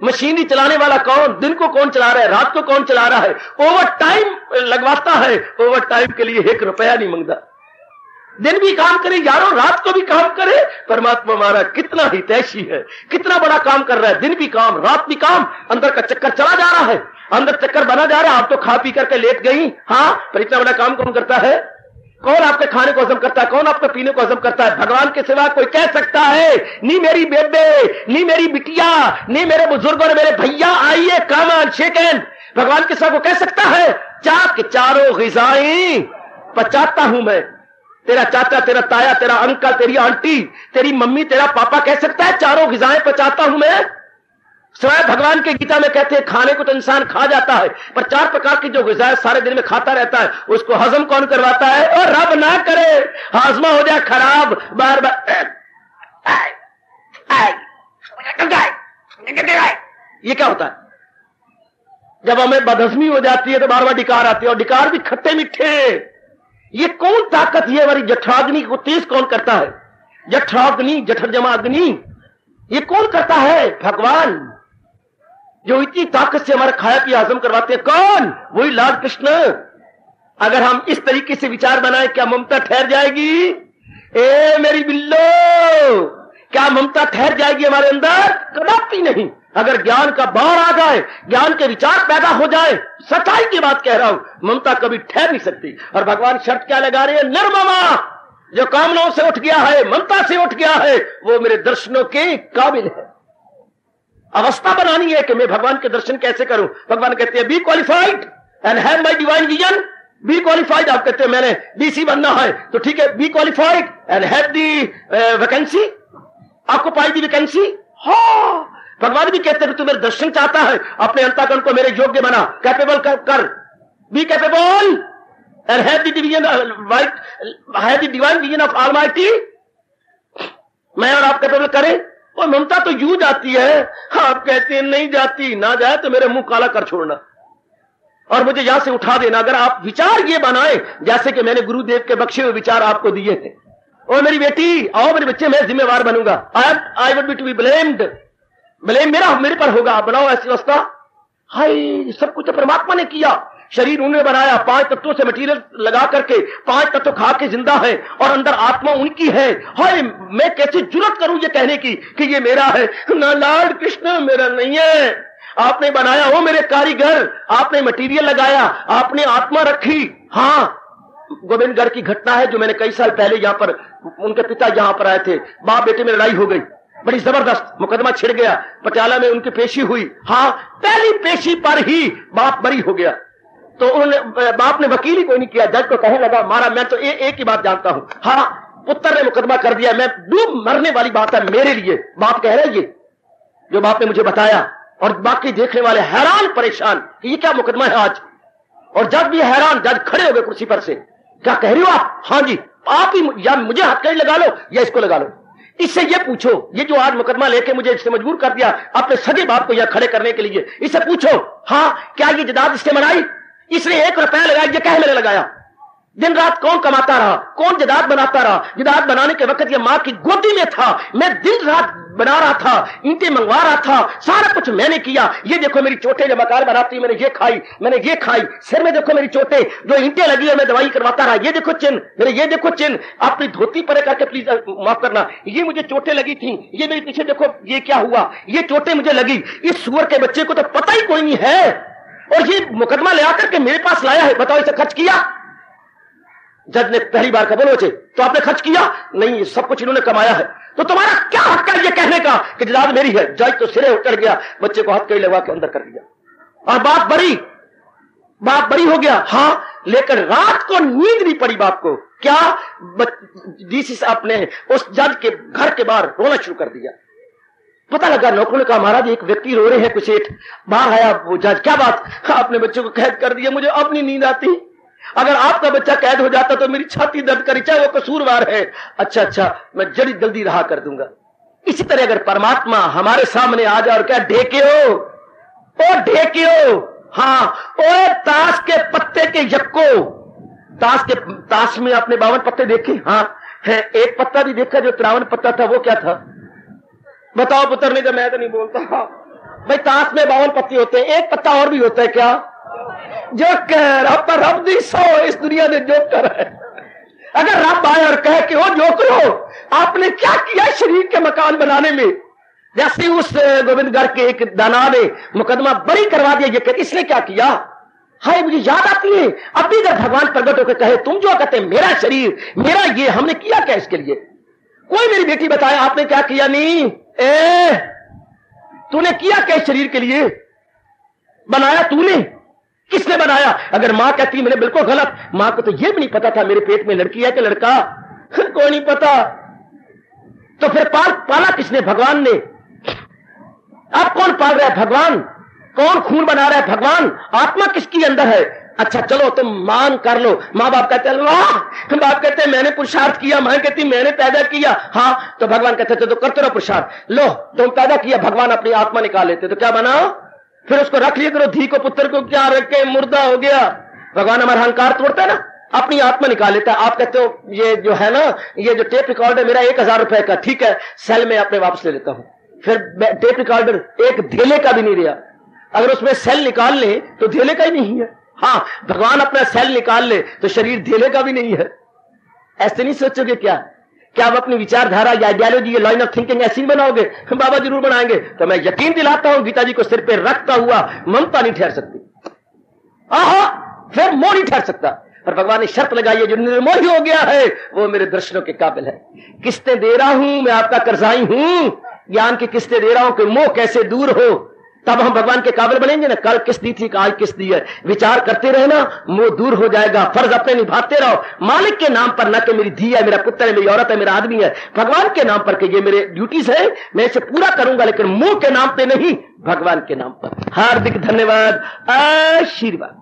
मशीनरी चलाने वाला कौन? दिन को कौन चला रहा है, रात को कौन चला रहा है? ओवर टाइम लगवाता है, ओवर टाइम के लिए 1 रुपया नहीं मांगता। दिन भी काम करे यारों, रात को भी काम करे। परमात्मा हमारा कितना हितैषी है, कितना बड़ा काम कर रहा है। दिन भी काम, रात भी काम, अंदर का चक्कर चला जा रहा है, अंदर चक्कर बना जा रहा है। आप तो खा पी करके लेट गई, हाँ, पर इतना बड़ा काम कौन करता है? कौन आपके खाने को हजम करता है? कौन आपके पीने को हजम करता है? भगवान के सिवा कोई कह सकता है? नी मेरी बेबे, नी मेरी बिटिया, नी मेरे बुजुर्ग और मेरे भैया, आइए कम ऑन शेक हैंड। भगवान के सिवा को कह सकता है? चाक चारों ग़िज़ाएं पचाता हूं मैं, तेरा चाचा, तेरा ताया, तेरा अंकल, तेरी आंटी, तेरी मम्मी, तेरा पापा कह सकता है चारों ग़िज़ाएं पचाता हूं मैं? स्वयं भगवान के गीता में कहते हैं खाने को तो इंसान खा जाता है, पर 4 प्रकार की जो ग़िज़ाएं सारे दिन में खाता रहता है उसको हजम कौन करवाता है? और रब ना करे हाजमा हो जाए खराब, बार बार ये क्या होता है? जब हमें बदहजमी हो जाती है तो बार बार डिकार आती है, और डिकार भी खट्टे मीठे। ये कौन ताकत है हमारी जठराग्नि को तेज कौन करता है? जठराग्नि, जठर जमा अग्नि, ये कौन करता है? भगवान। जो इतनी ताकत से हमारा खाया पिया हजम करवाते हैं, कौन? वही लॉर्ड कृष्ण। अगर हम इस तरीके से विचार बनाए, क्या ममता ठहर जाएगी? ए मेरी बिल्लो, क्या ममता ठहर जाएगी हमारे अंदर? कदापि नहीं। अगर ज्ञान का बाढ़ आ जाए, ज्ञान के विचार पैदा हो जाए, सच्चाई की बात कह रहा हूं, ममता कभी ठहर नहीं सकती। और भगवान शर्त क्या लगा रहे हैं? निर्ममा। जो कामनाओं से उठ गया है, ममता से उठ गया है, वो मेरे दर्शनों के काबिल है। अवस्था बनानी है कि मैं भगवान के दर्शन कैसे करूं। भगवान कहते हैं B qualified and have my divine vision. B qualified, आप कहते हैं मैंने बीसी बनना है, तो ठीक है, B qualified and have the vacancy, आपको पाई दी वैकेंसी। हाँ, भगवान भी कहते हैं कि तू मेरे दर्शन चाहता है, अपने अंतःकरण को मेरे योग्य बना, कैपेबल कर, be capable and have the divine vision of almighty. मैं और आप कैपेबल करें। और ममता तो यूं जाती है, आप कहते हैं नहीं जाती, ना जाए तो मेरे मुंह काला कर छोड़ना और मुझे यहां से उठा देना। अगर आप विचार ये बनाए जैसे कि मैंने गुरुदेव के बख्शे हुए विचार आपको दिए थे, और मेरी बेटी, आओ मेरे बच्चे, मैं जिम्मेवार बनूंगा, I would be to be blamed, blame मेरे पर होगा, बनाओ ऐसी अवस्था। हाय, सब कुछ तो परमात्मा ने किया। शरीर उन्होंने बनाया, 5 तत्वों से मटीरियल लगा करके 5 तत्व खा के जिंदा है, और अंदर आत्मा उनकी है। हाय, मैं कैसे जुर्रत करूं ये कहने की कि ये मेरा है? ना लॉर्ड कृष्ण, मेरा नहीं है। आपने बनाया, हो मेरे कारीगर, आपने मटीरियल लगाया, आपने आत्मा रखी। हाँ, गोविंदगढ़ की घटना है जो मैंने कई साल पहले यहां पर, उनके पिता यहां पर आए थे, बाप बेटे में लड़ाई हो गई, बड़ी जबरदस्त, मुकदमा छिड़ गया, पटियाला में उनकी पेशी हुई। हाँ, पहली पेशी पर ही बाप बरी हो गया। तो उन्होंने, बाप ने वकील ही कोई नहीं किया, जज को कहने लगा, मारा, मैं तो एक ही बात जानता हूं, हाँ, पुत्र ने मुकदमा कर दिया, मैं डूब मरने वाली बात है मेरे लिए। बाप कह रहे ये जो बाप ने मुझे बताया, और बाकी देखने वाले हैरान परेशान कि ये क्या मुकदमा है आज। और जज भी हैरान, जज खड़े हो गए कुर्सी पर से, क्या कह रही हो आप? हाँ जी, आप ही, या मुझे हथकड़ी लगा लो या इसको लगा लो, इससे ये पूछो, ये जो आज मुकदमा लेके मुझे इससे मजबूर कर दिया अपने सगे बाप को यह खड़े करने के लिए, इससे पूछो, हाँ, क्या ये जदाद इससे बनाई? इसने 1 रुपया लगाया, ये कह मैंने लगाया? दिन रात कौन कमाता रहा, कौन जदाद बनाता रहा? जदाद बनाने के वक्त ये मां की गोदी में था, मैं दिन रात बना रहा था, ईंटें मंगवा रहा था, सारा कुछ मैंने किया। ये देखो मेरी चोटें, जो मकान बनाती, मैंने ये खाई, मैंने ये खाई, सिर में देखो मेरी चोटें, जो ईंटें लगी है मैं दवाई करवाता रहा, ये देखो चिन्ह मेरे, ये देखो चिन्ह, अपनी धोती परे करके प्लीज माफ करना, ये मुझे चोटें लगी थी, ये मेरे पीछे देखो ये क्या हुआ, ये चोटें मुझे लगी। इस सुअर के बच्चे को तो पता ही कोई नहीं है, और ये मुकदमा ले आकर के मेरे पास लाया है, बताओ इसे खर्च किया? जज ने पहली बार कहा, बोलो तो आपने खर्च किया? नहीं, सब कुछ इन्होंने कमाया है। तो तुम्हारा क्या हक है ये कहने का कि जदाद मेरी है? जज तो सिरे उतर गया, बच्चे को हाथ कड़ी लगा के अंदर कर दिया, और बाप बरी हो गया। हाँ, लेकिन रात को नींद नहीं पड़ी बाप को। क्या? डीसी साहब ने उस जज के घर के बाहर रोना शुरू कर दिया। पता लगा, नौकरों ने कहा, महाराज एक व्यक्ति रो रहे हैं, कुछ सेठ। बाहर आया वो जज, क्या बात? आपने बच्चों को कैद कर दिया, मुझे अब नहीं नींद आती। अगर आपका बच्चा कैद हो जाता तो मेरी छाती दर्द करी, चाहे वो कसूरवार है। अच्छा, मैं जल्दी रहा कर दूंगा। इसी तरह अगर परमात्मा हमारे सामने आ जाए और क्या, ढेकियो, ओ ढेकियो, हाँ, ओ ताश के पत्ते के यक्को, ताश में आपने 52 पत्ते देखे? हाँ, है, एक पत्ता भी देखा जो 53 पत्ता था, वो क्या था? बताओ पुत्र ने कहा, मैं तो नहीं बोलता भाई, ताश में 52 पत्ते होते हैं, एक पत्ता और भी होता है क्या? जोकर, अब पर रब दी सो इस दुनिया में जोकर है। अगर रब आए और कहे कि ओ जोकरो, आपने क्या किया शरीर के मकान बनाने में? जैसे उस गोविंदगढ़ के एक दाना ने मुकदमा बरी करवा दिया, ये कर, इसने क्या किया? हाय, मुझे याद आती है, अब भी अगर भगवान प्रकट होकर कहे, तुम जो कहते हैं मेरा शरीर, मेरा ये, हमने किया क्या इसके लिए? कोई मेरी बेटी बताए आपने क्या किया? नहीं। तूने किया क्या शरीर के लिए? बनाया तूने, किसने बनाया? अगर मां कहती मैंने बिल्कुल गलत, मां को तो यह भी नहीं पता था मेरे पेट में लड़की है कि लड़का, कोई नहीं पता, तो फिर पाला किसने? भगवान ने। अब कौन पाल रहा है? भगवान। कौन खून बना रहा है? भगवान। आत्मा किसकी अंदर है? अच्छा चलो तुम मान कर लो, माँ बाप कहते हैं वाह, बाप कहते हैं मैंने पुरुषार्थ किया, मां कहती मैंने पैदा किया, हाँ तो भगवान कहते थे तो करते रहो पुरुषार्थ, लो तुम पैदा किया, भगवान अपनी आत्मा निकाल लेते तो क्या बनाओ? फिर उसको रख लिया करो, धी को पुत्र को क्या रखे, मुर्दा हो गया। भगवान हमारा अहंकार तोड़ता है ना, अपनी आत्मा निकाल लेता है। आप कहते हो ये जो है ना, ये जो टेप रिकॉर्डर मेरा 1000 रुपए का, ठीक है सेल में अपने वापस ले लेता हूं, फिर टेप रिकॉर्डर एक धेले का भी नहीं रहा, अगर उसमें सेल निकाल ले तो धेले का ही नहीं है। हाँ भगवान अपना सेल निकाल ले तो शरीर धेले का भी नहीं है। ऐसे नहीं सोचोगे क्या? क्या आप अपनी विचारधारा या आइडियोलॉजी या लाइन ऑफ थिंकिंग ऐसी नहीं बनाओगे? बाबा जरूर बनाएंगे। तो मैं यकीन दिलाता हूं गीता जी को सिर पे रखता हुआ ममता नहीं ठहर सकती, आहा फिर मोह नहीं ठहर सकता। और भगवान ने शर्त लगाई है जो निर्मोही हो गया है वो मेरे दर्शनों के काबिल है। किस्तें दे रहा हूं मैं, आपका कर्जाई हूं, ज्ञान की किस्तें दे रहा हूं कि मोह कैसे दूर हो, तब हम भगवान के काबिल बनेंगे ना। कल किस दी थी, आज किस दी है, विचार करते रहना, मोह दूर हो जाएगा। फर्ज अपने निभाते रहो, मालिक के नाम पर, ना कि मेरी धी है, मेरा पुत्र है, मेरी औरत है, मेरा आदमी है, भगवान के नाम पर कि ये मेरे ड्यूटीज है, मैं इसे पूरा करूंगा, लेकिन मोह के नाम पे नहीं, भगवान के नाम पर। हार्दिक धन्यवाद, आशीर्वाद।